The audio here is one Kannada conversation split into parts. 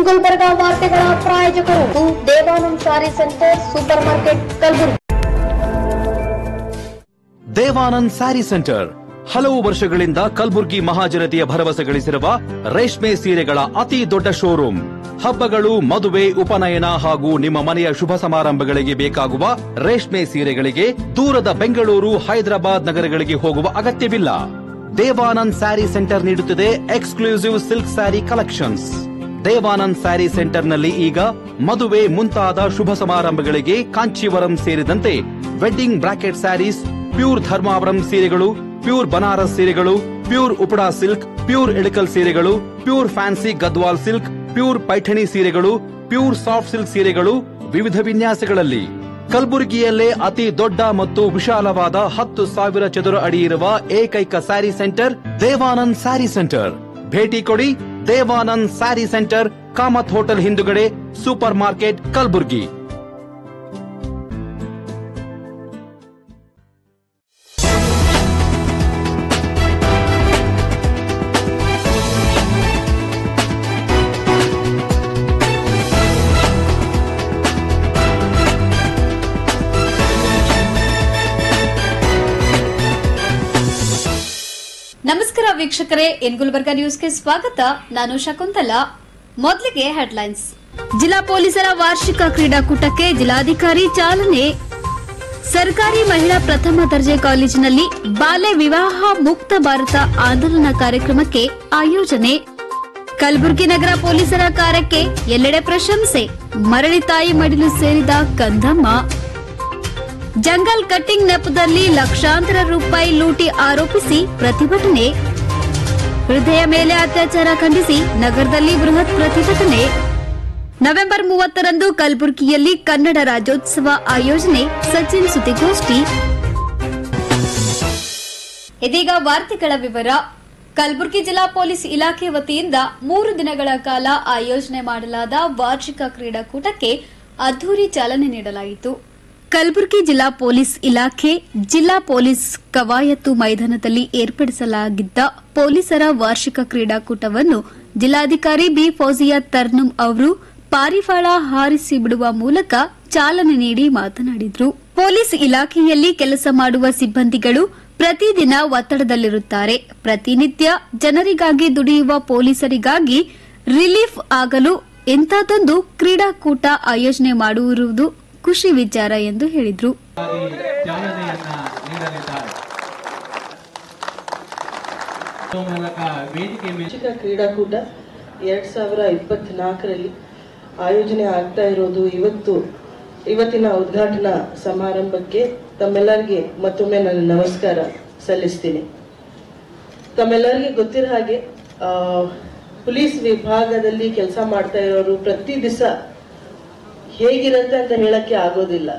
ಗುಲ್ಬರ್ಗ ವಾರ್ತೆಗಳ ಪ್ರಾಯೋಜಕರು Devanand sari centre super market Kalaburagi. Devanand sari centre ಹಲವು ವರ್ಷಗಳಿಂದ ಕಲಬುರಗಿ ಮಹಾಜನತೆಯ ಭರವಸೆ ಗಳಿಸಿರುವ ರೇಷ್ಮೆ ಸೀರೆಗಳ ಅತಿ ದೊಡ್ಡ ಶೋರೂಮ್. ಹಬ್ಬಗಳು, ಮದುವೆ, ಉಪನಯನ ಹಾಗೂ ನಿಮ್ಮ ಮನೆಯ ಶುಭ ಸಮಾರಂಭಗಳಿಗೆ ಬೇಕಾಗುವ ರೇಷ್ಮೆ ಸೀರೆಗಳಿಗೆ ದೂರದ ಬೆಂಗಳೂರು, ಹೈದರಾಬಾದ್ ನಗರಗಳಿಗೆ ಹೋಗುವ ಅಗತ್ಯವಿಲ್ಲ. ದೇವಾನಂದ್ ಸ್ಯಾರಿ ಸೆಂಟರ್ ನೀಡುತ್ತಿದೆ exclusive silk sari collections. Devanand sari ಸೆಂಟರ್ನಲ್ಲಿ ಈಗ ಮದುವೆ ಮುಂತಾದ ಶುಭ ಸಮಾರಂಭಗಳಿಗೆ ಕಾಂಚೀವರಂ ಸೇರಿದಂತೆ wedding brocade saris, pure Dharmavaram ಸೀರೆಗಳು, ಪ್ಯೂರ್ ಬನಾರಸ್ ಸೀರೆಗಳು, pure Uppada silk, pure Ilkal ಸೀರೆಗಳು, pure fancy Gadwal silk, pure Paithani ಸೀರೆಗಳು, ಪ್ಯೂರ್ ಸಾಫ್ಟ್ ಸಿಲ್ಕ್ ಸೀರೆಗಳು ವಿವಿಧ ವಿನ್ಯಾಸಗಳಲ್ಲಿ. ಕಲಬುರಗಿಯಲ್ಲೇ ಅತಿ ದೊಡ್ಡ ಮತ್ತು ವಿಶಾಲವಾದ 10,000 ಚದುರ ಅಡಿ ಇರುವ ಏಕೈಕ ಸ್ಯಾರಿ ಸೆಂಟರ್ ದೇವಾನಂದ್ ಸ್ಯಾರಿ ಸೆಂಟರ್. ಭೇಟಿ ಕೊಡಿ. ದೇವಾನಂದ್ ಸ್ಯಾರಿ ಸೆಂಟರ್, ಕಾಮತ್ ಹೋಟೆಲ್ ಹಿಂದುಗಡೆ, ಸೂಪರ್ ಮಾರ್ಕೆಟ್, ಕಲಬುರಗಿ. ನಮಸ್ಕಾರ ವೀಕ್ಷಕರೇ, ಎನ್ ಗುಲ್ಬರ್ಗಾ ನ್ಯೂಸ್ಗೆ ಸ್ವಾಗತ. ನಾನು ಶಕುಂತಲಾ. ಮೊದಲಿಗೆ ಹೆಡ್ಲೈನ್ಸ್. ಜಿಲ್ಲಾ ಪೊಲೀಸರ ವಾರ್ಷಿಕ ಕ್ರೀಡಾಕೂಟಕ್ಕೆ ಜಿಲ್ಲಾಧಿಕಾರಿ ಚಾಲನೆ. ಸರ್ಕಾರಿ ಮಹಿಳಾ ಪ್ರಥಮ ದರ್ಜೆ ಕಾಲೇಜಿನಲ್ಲಿ ಬಾಲ್ಯ ವಿವಾಹ ಮುಕ್ತ ಭಾರತ ಆಂದೋಲನ ಕಾರ್ಯಕ್ರಮಕ್ಕೆ ಆಯೋಜನೆ. ಕಲಬುರಗಿ ನಗರ ಪೊಲೀಸರ ಕಾರ್ಯಕ್ಕೆ ಎಲ್ಲೆಡೆ ಪ್ರಶಂಸೆ. ಮರಳಿ ತಾಯಿ ಮಡಿಲು ಸೇರಿದ ಕಂದಮ್ಮ. ಜಂಗಲ್ ಕಟ್ಟಿಂಗ್ ನೆಪದಲ್ಲಿ ಲಕ್ಷಾಂತರ ರೂಪಾಯಿ ಲೂಟಿ ಆರೋಪಿಸಿ ಪ್ರತಿಭಟನೆ. ಹೃದಯ ಮೇಲೆ ಅತ್ಯಾಚಾರ ಖಂಡಿಸಿ ನಗರದಲ್ಲಿ ಬೃಹತ್ ಪ್ರತಿಭಟನೆ. ನವೆಂಬರ್ 30ರಂದು ಕಲಬುರಗಿಯಲ್ಲಿ ಕನ್ನಡ ರಾಜ್ಯೋತ್ಸವ ಆಯೋಜನೆ. ಸಚಿನ್ ಸುದ್ದಿಗೋಷ್ಠಿ. ಇದೀಗ ವಾರ್ತೆಗಳ ವಿವರ. ಕಲಬುರಗಿ ಜಿಲ್ಲಾ ಪೊಲೀಸ್ ಇಲಾಖೆ ವತಿಯಿಂದ 3 ದಿನಗಳ ಕಾಲ ಆಯೋಜನೆ ಮಾಡಲಾದ ವಾರ್ಷಿಕ ಕ್ರೀಡಾಕೂಟಕ್ಕೆ ಅದ್ದೂರಿ ಚಾಲನೆ ನೀಡಲಾಯಿತು. ಕಲಬುರಗಿ ಜಿಲ್ಲಾ ಪೊಲೀಸ್ ಇಲಾಖೆ ಜಿಲ್ಲಾ ಪೊಲೀಸ್ ಕವಾಯತು ಮೈದಾನದಲ್ಲಿ ಏರ್ಪಡಿಸಲಾಗಿದ್ದ ಪೊಲೀಸರ ವಾರ್ಷಿಕ ಕ್ರೀಡಾಕೂಟವನ್ನು ಜಿಲ್ಲಾಧಿಕಾರಿ ಬಿ ಫೌಜಿಯಾ ತರ್ನುಮ್ ಅವರು ಪಾರಿವಾಳ ಹಾರಿಸಿ ಬಿಡುವ ಮೂಲಕ ಚಾಲನೆ ನೀಡಿ ಮಾತನಾಡಿದರು. ಪೊಲೀಸ್ ಇಲಾಖೆಯಲ್ಲಿ ಕೆಲಸ ಮಾಡುವ ಸಿಬ್ಬಂದಿಗಳು ಪ್ರತಿದಿನ ಒತ್ತಡದಲ್ಲಿರುತ್ತಾರೆ. ಪ್ರತಿನಿತ್ಯ ಜನರಿಗಾಗಿ ದುಡಿಯುವ ಪೊಲೀಸರಿಗಾಗಿ ರಿಲೀಫ್ ಆಗಲು ಇಂಥದ್ದೊಂದು ಕ್ರೀಡಾಕೂಟ ಆಯೋಜನೆ ಮಾಡಿರುವುದು ಖುಷಿ ವಿಚಾರ ಎಂದು ಹೇಳಿದರು. ಕ್ರೀಡಾಕೂಟ 2024ರಲ್ಲಿ ಆಯೋಜನೆ ಆಗ್ತಾ ಇರೋದು ಇವತ್ತಿನ ಉದ್ಘಾಟನಾ ಸಮಾರಂಭಕ್ಕೆ ತಮ್ಮೆಲ್ಲರಿಗೆ ಮತ್ತೊಮ್ಮೆ ನಾನು ನಮಸ್ಕಾರ ಸಲ್ಲಿಸ್ತೀನಿ. ತಮ್ಮೆಲ್ಲರಿಗೆ ಗೊತ್ತಿರೋ ಹಾಗೆ ಪೊಲೀಸ್ ವಿಭಾಗದಲ್ಲಿ ಕೆಲಸ ಮಾಡ್ತಾ ಇರೋರು ಪ್ರತಿ ದಿವಸ ಹೇಗಿರುತ್ತೆ ಅಂತ ಹೇಳಕ್ಕೆ ಆಗೋದಿಲ್ಲ.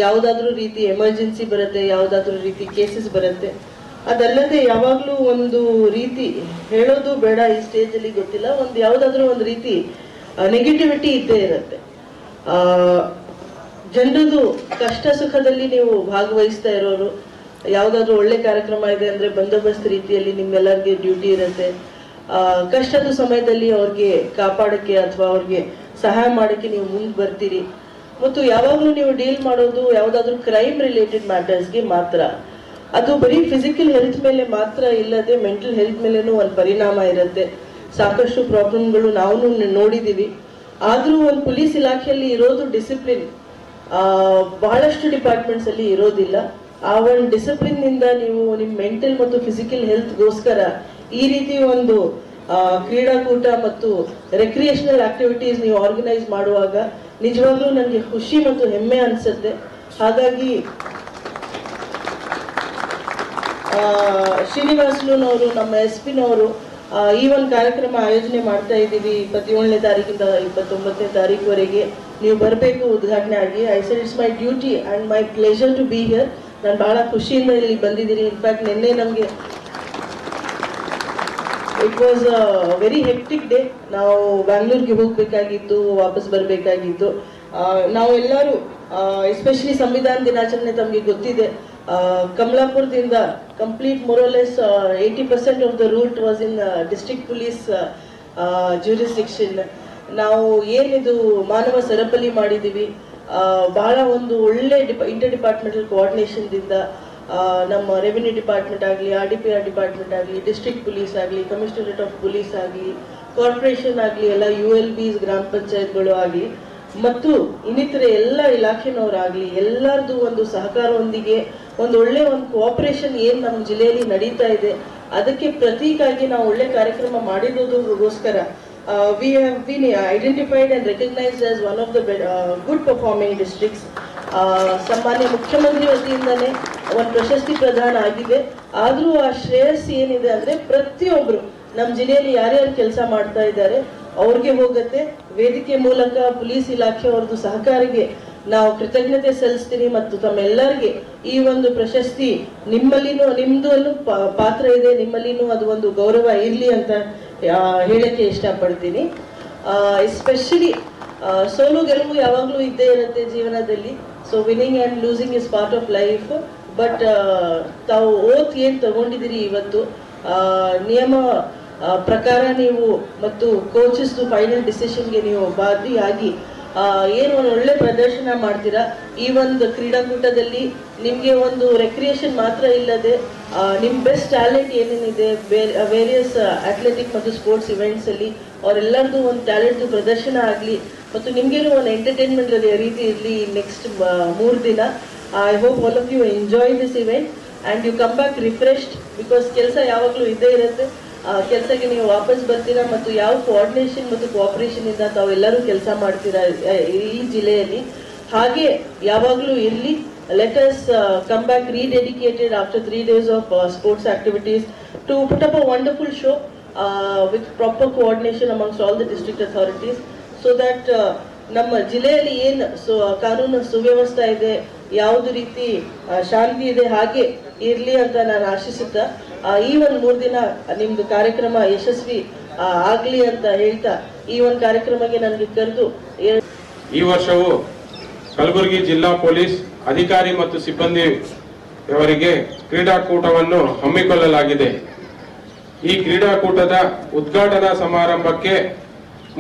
ಯಾವುದಾದ್ರೂ ರೀತಿ ಎಮರ್ಜೆನ್ಸಿ ಬರುತ್ತೆ, ಯಾವುದಾದ್ರೂ ರೀತಿ ಕೇಸಸ್ ಬರುತ್ತೆ. ಅದಲ್ಲದೆ ಯಾವಾಗ್ಲೂ ಒಂದು ರೀತಿ ಹೇಳೋದು ಬೇಡ ಈ ಸ್ಟೇಜ್ ಅಲ್ಲಿ ಗೊತ್ತಿಲ್ಲ, ಯಾವುದಾದ್ರೂ ಒಂದು ರೀತಿ ನೆಗೆಟಿವಿಟಿ ಇದ್ದೇ ಇರುತ್ತೆ. ಜನರದು ಕಷ್ಟ ಸುಖದಲ್ಲಿ ನೀವು ಭಾಗವಹಿಸ್ತಾ ಇರೋರು, ಯಾವುದಾದ್ರೂ ಒಳ್ಳೆ ಕಾರ್ಯಕ್ರಮ ಇದೆ ಅಂದ್ರೆ ಬಂದೋಬಸ್ತ್ ರೀತಿಯಲ್ಲಿ ನಿಮ್ಮೆಲ್ಲರಿಗೆ ಡ್ಯೂಟಿ ಇರುತ್ತೆ. ಕಷ್ಟದ ಸಮಯದಲ್ಲಿ ಅವ್ರಿಗೆ ಕಾಪಾಡಕ್ಕೆ ಅಥವಾ ಅವ್ರಿಗೆ ಸಹಾಯ ಮಾಡಕ್ಕೆ ನೀವು ಮುಂದೆ ಬರ್ತೀರಿ. ಮತ್ತು ಯಾವಾಗಲೂ ನೀವು ಡೀಲ್ ಮಾಡೋದು ಯಾವುದಾದ್ರೂ ಕ್ರೈಮ್ ರಿಲೇಟೆಡ್ ಮ್ಯಾಟರ್ಸ್ಗೆ ಮಾತ್ರ. ಅದು ಬರೀ ಫಿಸಿಕಲ್ ಹೆಲ್ತ್ ಮೇಲೆ ಮಾತ್ರ ಇಲ್ಲದೆ ಮೆಂಟಲ್ ಹೆಲ್ತ್ ಮೇಲೇನೂ ಒಂದು ಪರಿಣಾಮ ಇರುತ್ತೆ. ಸಾಕಷ್ಟು ಪ್ರಾಬ್ಲಮ್ಗಳು ನಾವು ನೋಡಿದ್ದೀವಿ. ಆದರೂ ಒಂದು ಪೊಲೀಸ್ ಇಲಾಖೆಯಲ್ಲಿ ಇರೋದು ಡಿಸಿಪ್ಲಿನ್ ಬಹಳಷ್ಟು ಡಿಪಾರ್ಟ್ಮೆಂಟ್ಸ್ ಅಲ್ಲಿ ಇರೋದಿಲ್ಲ. ಆ ಒಂದು ಡಿಸಿಪ್ಲಿನ್ ನಿಂದ ನೀವು ನಿಮ್ಮ ಮೆಂಟಲ್ ಮತ್ತು ಫಿಸಿಕಲ್ ಹೆಲ್ತ್ಗೋಸ್ಕರ ಈ ರೀತಿ ಒಂದು ಕ್ರೀಡಾಕೂಟ ಮತ್ತು ರೆಕ್ರಿಯೇಷನಲ್ ಆಕ್ಟಿವಿಟೀಸ್ ನೀವು ಆರ್ಗನೈಸ್ ಮಾಡುವಾಗ ನಿಜವಾಗ್ಲೂ ನನಗೆ ಖುಷಿ ಮತ್ತು ಹೆಮ್ಮೆ ಅನ್ಸುತ್ತೆ. ಹಾಗಾಗಿ ಶ್ರೀನಿವಾಸನವರು, ನಮ್ಮ SP ನವರು ಈ ಒಂದು ಕಾರ್ಯಕ್ರಮ ಆಯೋಜನೆ ಮಾಡ್ತಾ ಇದ್ದೀವಿ. 27ನೇ ತಾರೀಕಿಂದ 29ನೇ ತಾರೀಕುವರೆಗೆ ನೀವು ಬರಬೇಕು ಉದ್ಘಾಟನೆ ಆಗಿ. I said it's my duty and my pleasure to be here. ನಾನು ಬಹಳ ಖುಷಿಯಿಂದ ಇಲ್ಲಿ ಬಂದಿದ್ದೀನಿ. ಇನ್ಫ್ಯಾಕ್ಟ್ ನಿನ್ನೆ ನಮಗೆ it was a very hectic day. ನಾವು ಬ್ಯಾಂಗ್ಳೂರ್ಗೆ ಹೋಗ್ಬೇಕಾಗಿತ್ತು, ವಾಪಸ್ ಬರಬೇಕಾಗಿತ್ತು. ನಾವೆಲ್ಲರೂ ಎಸ್ಪೆಷಲಿ ಸಂವಿಧಾನ ದಿನಾಚರಣೆ ತಮಗೆ ಗೊತ್ತಿದೆ. ಕಮಲಾಪುರದಿಂದ ಕಂಪ್ಲೀಟ್ ಮೊರಲೆಸ್ 80% of the route was in district police jurisdiction. ನಾವು ಏನಿದು ಮಾನವ ಸರಪಳಿ ಮಾಡಿದೀವಿ, ಬಹಳ ಒಂದು ಒಳ್ಳೆ ಇಂಟರ್ ಡಿಪಾರ್ಟ್ಮೆಂಟಲ್ ಕೋಆರ್ಡಿನೇಷನ್ದಿಂದ ನಮ್ಮ ರೆವಿನ್ಯೂ ಡಿಪಾರ್ಟ್ಮೆಂಟ್ ಆಗಲಿ, RDPR ಡಿಪಾರ್ಟ್ಮೆಂಟ್ ಆಗಲಿ, ಡಿಸ್ಟ್ರಿಕ್ಟ್ ಪೊಲೀಸ್ ಆಗಲಿ, ಕಮಿಷನರೇಟ್ ಆಫ್ ಪೊಲೀಸ್ ಆಗಲಿ, ಕಾರ್ಪೊರೇಷನ್ ಆಗಲಿ, ಎಲ್ಲ ULBs ಗ್ರಾಮ ಪಂಚಾಯತ್ಗಳು ಆಗಲಿ ಮತ್ತು ಇನ್ನಿತರೆ ಎಲ್ಲ ಇಲಾಖೆನವರಾಗಲಿ ಎಲ್ಲರದು ಒಂದು ಸಹಕಾರದೊಂದಿಗೆ ಒಂದು ಒಳ್ಳೆ ಒಂದು ಕೋಆಪರೇಷನ್ ಏನು ನಮ್ಮ ಜಿಲ್ಲೆಯಲ್ಲಿ ನಡೀತಾ ಇದೆ, ಅದಕ್ಕೆ ಪ್ರತೀಕಾಗಿ ನಾವು ಒಳ್ಳೆ ಕಾರ್ಯಕ್ರಮ ಮಾಡಿರೋದಕ್ಕೋಸ್ಕರ we have been identified and recognized as one of the good performing districts. ಸನ್ಮಾನ್ಯ ಮುಖ್ಯಮಂತ್ರಿ ವತಿಯಿಂದನೇ ಒಂದು ಪ್ರಶಸ್ತಿ ಪ್ರದಾನ ಆಗಿದೆ. ಆದರೂ ಆ ಶ್ರೇಯಸ್ ಏನಿದೆ ಅಂದ್ರೆ ಪ್ರತಿಯೊಬ್ಬರು ನಮ್ಮ ಜಿಲ್ಲೆಯಲ್ಲಿ ಯಾರ್ಯಾರು ಕೆಲಸ ಮಾಡ್ತಾ ಇದ್ದಾರೆ ಅವ್ರಿಗೆ ಹೋಗುತ್ತೆ. ವೇದಿಕೆ ಮೂಲಕ ಪೊಲೀಸ್ ಇಲಾಖೆಯವ್ರದ್ದು ಸಹಕಾರಿಗೆ ನಾವು ಕೃತಜ್ಞತೆ ಸಲ್ಲಿಸ್ತೀನಿ ಮತ್ತು ತಮ್ಮೆಲ್ಲರಿಗೆ ಈ ಒಂದು ಪ್ರಶಸ್ತಿ ನಿಮ್ಮಲ್ಲಿನೂ ನಿಮ್ದು ಪಾತ್ರ ಇದೆ, ನಿಮ್ಮಲ್ಲಿನೂ ಅದು ಒಂದು ಗೌರವ ಇರಲಿ ಅಂತ ಹೇಳಕ್ಕೆ ಇಷ್ಟಪಡ್ತೀನಿ. ಎಸ್ಪೆಷಲಿ ಸೋಲು ಗೆಲುವು ಯಾವಾಗಲೂ ಇದ್ದೇ ಇರುತ್ತೆ ಜೀವನದಲ್ಲಿ. So winning and losing is part of life. But ತಾವು ಓತ್ ಏನು ತಗೊಂಡಿದ್ದೀರಿ ಇವತ್ತು, ನಿಯಮ ಪ್ರಕಾರ ನೀವು ಮತ್ತು ಕೋಚಸ್ದು ಫೈನಲ್ ಡಿಸಿಷನ್ಗೆ ನೀವು ಭಾಗಿಯಾಗಿ ಏನು ಒಂದು ಒಳ್ಳೆ ಪ್ರದರ್ಶನ ಮಾಡ್ತೀರಾ. ಈ ಒಂದು ಕ್ರೀಡಾಕೂಟದಲ್ಲಿ ನಿಮಗೆ ಒಂದು ರೆಕ್ರಿಯೇಷನ್ ಮಾತ್ರ ಇಲ್ಲದೆ ನಿಮ್ಮ ಬೆಸ್ಟ್ ಟ್ಯಾಲೆಂಟ್ ಏನೇನಿದೆ ವೇರಿಯಸ್ ಅಥ್ಲೆಟಿಕ್ ಮತ್ತು ಸ್ಪೋರ್ಟ್ಸ್ ಇವೆಂಟ್ಸ್ ಅಲ್ಲಿ ಅವರೆಲ್ಲರದು ಒಂದು ಟ್ಯಾಲೆಂಟ್ ಪ್ರದರ್ಶನ ಆಗಲಿ ಮತ್ತು ನಿಮಗೇನು ಒಂದು ಎಂಟರ್ಟೈನ್ಮೆಂಟ್ ರೀತಿ ಇರಲಿ ನೆಕ್ಸ್ಟ್ 3 ದಿನ. I hope all of you enjoy this event and you come back refreshed, because ಕೆಲಸ ಯಾವಾಗಲೂ ಇದ್ದೇ ಇರುತ್ತೆ. ಕೆಲಸಕ್ಕೆ ನೀವು ವಾಪಸ್ ಬರ್ತೀರಾ ಮತ್ತು ಯಾವ ಕೋಆರ್ಡಿನೇಷನ್ ಮತ್ತು ಕೋಆಪರೇಷನ್ ಇಂದ ತಾವೆಲ್ಲರೂ ಕೆಲಸ ಮಾಡ್ತೀರಾ ಈ ಜಿಲ್ಲೆಯಲ್ಲಿ, ಹಾಗೆ ಯಾವಾಗಲೂ ಇರಲಿ. Let us come back rededicated after 3 days of sports activities to put up a wonderful show with proper coordination amongst all the district authorities, so that ನಮ್ಮ ಜಿಲ್ಲೆಯಲ್ಲಿ ಏನು ಕಾನೂನು ಸುವ್ಯವಸ್ಥೆ ಇದೆ, ಯಾವುದು ರೀತಿ ಶಾಂತಿ ಇದೆ ಹಾಗೆ ಇರಲಿ ಅಂತ ನಾನು ಆಶಿಸುತ್ತಾ ಈ ಒಂದು 3 ದಿನ ನಿಮ್ದು ಕಾರ್ಯಕ್ರಮ ಯಶಸ್ವಿ ಆಗಲಿ ಅಂತ ಹೇಳ್ತಾ ಈ ಒಂದು ಕಾರ್ಯಕ್ರಮಕ್ಕೆ ನನಗೆ ಕರೆದು ಈ ವರ್ಷವೂ ಕಲಬುರಗಿ ಜಿಲ್ಲಾ ಪೊಲೀಸ್ ಅಧಿಕಾರಿ ಮತ್ತು ಸಿಬ್ಬಂದಿಯವರಿಗೆ ಕ್ರೀಡಾಕೂಟವನ್ನು ಹಮ್ಮಿಕೊಳ್ಳಲಾಗಿದೆ. ಈ ಕ್ರೀಡಾಕೂಟದ ಉದ್ಘಾಟನಾ ಸಮಾರಂಭಕ್ಕೆ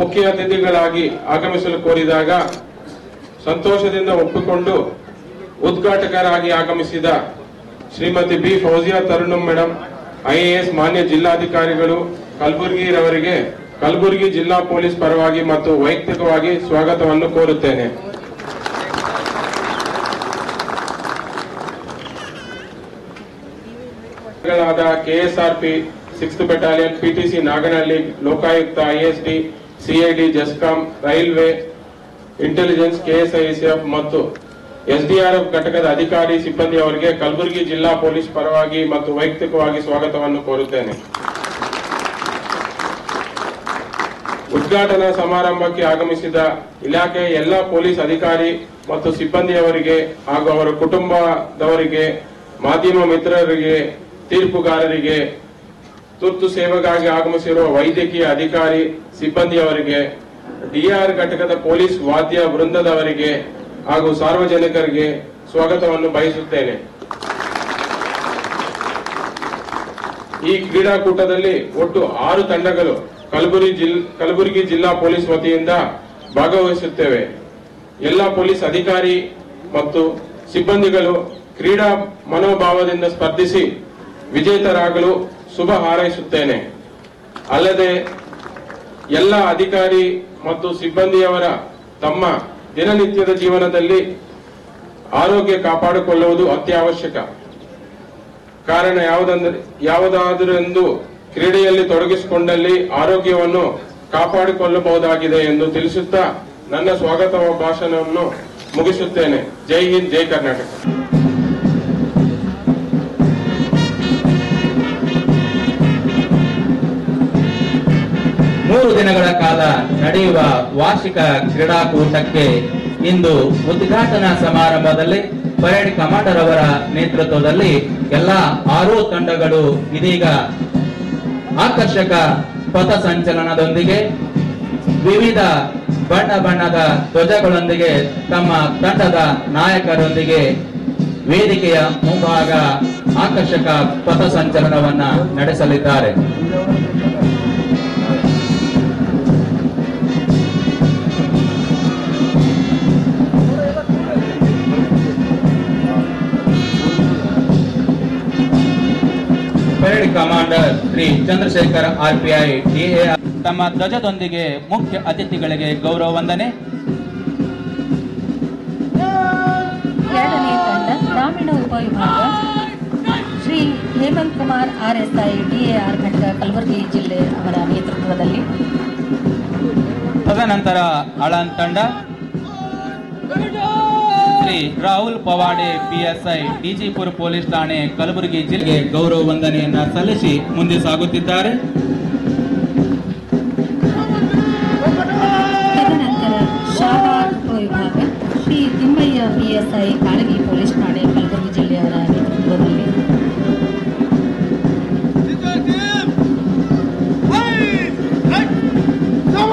ಮುಖ್ಯ ಅತಿಥಿಗಳಾಗಿ ಆಗಮಿಸಲು ಕೋರಿದಾಗ ಸಂತೋಷದಿಂದ ಒಪ್ಪಿಕೊಂಡು ಉದ್ಘಾಟಕರಾಗಿ ಆಗಮಿಸಿದ Shrimati B Fouzia Tarannum madam, IAS ಮಾನ್ಯ ಜಿಲ್ಲಾಧಿಕಾರಿಗಳು ಕಲಬುರಗಿರವರಿಗೆ ಕಲಬುರಗಿ ಜಿಲ್ಲಾ ಪೊಲೀಸ್ ಪರವಾಗಿ ಮತ್ತು ವೈಯಕ್ತಿಕವಾಗಿ ಸ್ವಾಗತವನ್ನು ಕೋರುತ್ತೇನೆ. KSRP 6th battalion, PTC Naganahalli, Lokayukta, ISD, CID, GESCOM, railway, intelligence, KSICF ಮತ್ತು SDRF ಘಟಕದ ಅಧಿಕಾರಿ ಸಿಬ್ಬಂದಿ ಅವರಿಗೆ ಕಲಬುರಗಿ ಜಿಲ್ಲಾ ಪೊಲೀಸ್ ಪರವಾಗಿ ಮತ್ತು ವೈಯಕ್ತಿಕವಾಗಿ ಸ್ವಾಗತವನ್ನು ಕೋರುತ್ತೇನೆ. ಉದ್ಘಾಟನಾ ಸಮಾರಂಭಕ್ಕೆ ಆಗಮಿಸಿದ ಇಲಾಖೆಯ ಎಲ್ಲ ಪೊಲೀಸ್ ಅಧಿಕಾರಿ ಮತ್ತು ಸಿಬ್ಬಂದಿಯವರಿಗೆ ಹಾಗೂ ಅವರ ಕುಟುಂಬದವರಿಗೆ, ಮಾಧ್ಯಮ ಮಿತ್ರರಿಗೆ, ತೀರ್ಪುಗಾರರಿಗೆ, ತುರ್ತು ಸೇವೆಗಾಗಿ ಆಗಮಿಸಿರುವ ವೈದ್ಯಕೀಯ ಅಧಿಕಾರಿ ಸಿಬ್ಬಂದಿಯವರಿಗೆ, DR ಘಟಕದ ಪೊಲೀಸ್ ವಾದ್ಯ ವೃಂದದವರಿಗೆ ಹಾಗೂ ಸಾರ್ವಜನಿಕರಿಗೆ ಸ್ವಾಗತವನ್ನು ಬಯಸುತ್ತೇನೆ. ಈ ಕ್ರೀಡಾಕೂಟದಲ್ಲಿ ಒಟ್ಟು 6 ತಂಡಗಳು ಕಲಬುರಗಿ ಜಿಲ್ಲಾ ಪೊಲೀಸ್ ವತಿಯಿಂದ ಭಾಗವಹಿಸುತ್ತೇವೆ. ಎಲ್ಲ ಪೊಲೀಸ್ ಅಧಿಕಾರಿ ಮತ್ತು ಸಿಬ್ಬಂದಿಗಳು ಕ್ರೀಡಾ ಮನೋಭಾವದಿಂದ ಸ್ಪರ್ಧಿಸಿ ವಿಜೇತರಾಗಲು ಶುಭ ಹಾರೈಸುತ್ತೇನೆ. ಅಲ್ಲದೆ ಎಲ್ಲ ಅಧಿಕಾರಿ ಮತ್ತು ಸಿಬ್ಬಂದಿಯವರ ತಮ್ಮ ದಿನನಿತ್ಯದ ಜೀವನದಲ್ಲಿ ಆರೋಗ್ಯ ಕಾಪಾಡಿಕೊಳ್ಳುವುದು ಅತ್ಯವಶ್ಯಕ. ಕಾರಣ ಯಾವುದಾದರೆಂದು ಕ್ರೀಡೆಯಲ್ಲಿ ತೊಡಗಿಸಿಕೊಂಡಲ್ಲಿ ಆರೋಗ್ಯವನ್ನು ಕಾಪಾಡಿಕೊಳ್ಳಬಹುದಾಗಿದೆ ಎಂದು ತಿಳಿಸುತ್ತಾ ನನ್ನ ಸ್ವಾಗತ ಭಾಷಣವನ್ನು ಮುಗಿಸುತ್ತೇನೆ. ಜೈ ಹಿಂದ್, ಜೈ ಕರ್ನಾಟಕ. 3 ದಿನಗಳ ಕಾಲ ನಡೆಯುವ ವಾರ್ಷಿಕ ಕ್ರೀಡಾಕೂಟಕ್ಕೆ ಇಂದು ಉದ್ಘಾಟನಾ ಸಮಾರಂಭದಲ್ಲಿ ಪರೇಡ್ ಕಮಾಂಡರ್ ಅವರ ನೇತೃತ್ವದಲ್ಲಿ ಎಲ್ಲಾ 6 ತಂಡಗಳು ಇದೀಗ ಆಕರ್ಷಕ ಪಥಸಂಚಲನದೊಂದಿಗೆ ವಿವಿಧ ಬಣ್ಣ ಬಣ್ಣದ ಧ್ವಜಗಳೊಂದಿಗೆ ತಮ್ಮ ತಂಡದ ನಾಯಕರೊಂದಿಗೆ ವೇದಿಕೆಯ ಮುಂಭಾಗ ಆಕರ್ಷಕ ಪಥಸಂಚಲನವನ್ನ ನಡೆಸಲಿದ್ದಾರೆ. Commander Shri Chandrashekar RPI DAR ತಮ್ಮ ಧ್ವಜದೊಂದಿಗೆ ಮುಖ್ಯ ಅತಿಥಿಗಳಿಗೆ ಗೌರವ ವಂದನೆ. ಎರಡನೇ ತಂಡ ಗ್ರಾಮೀಣ ಉಪವಿಭಾಗ ಶ್ರೀ ಹೇಮಂತ್ ಕುಮಾರ್ RSI DAR ಘಟಕ ಕಲಬುರಗಿ ಜಿಲ್ಲೆ ಅವರ ನೇತೃತ್ವದಲ್ಲಿ. ತದನಂತರ ಆಳನ್ ತಂಡ ಶ್ರೀ ರಾಹುಲ್ ಪವಾಡೆ PSI DGಪುರ ಪೊಲೀಸ್ ಠಾಣೆ ಕಲಬುರಗಿ ಜಿಲ್ಲೆಗೆ ಗೌರವ ವಂದನೆಯನ್ನ ಸಲ್ಲಿಸಿ ಮುಂದೆ ಸಾಗುತ್ತಿದ್ದಾರೆ. ತದನಂತರ ಶಾಲಾ ಉಪವಿಭಾಗ ಶ್ರೀ ತಿಮ್ಮಯ್ಯ PSI ಕಾಳಗಿ ಪೊಲೀಸ್ ಠಾಣೆ ಕಲಬುರಗಿ ಜಿಲ್ಲೆಯವರ ನೇತೃತ್ವದಲ್ಲಿ.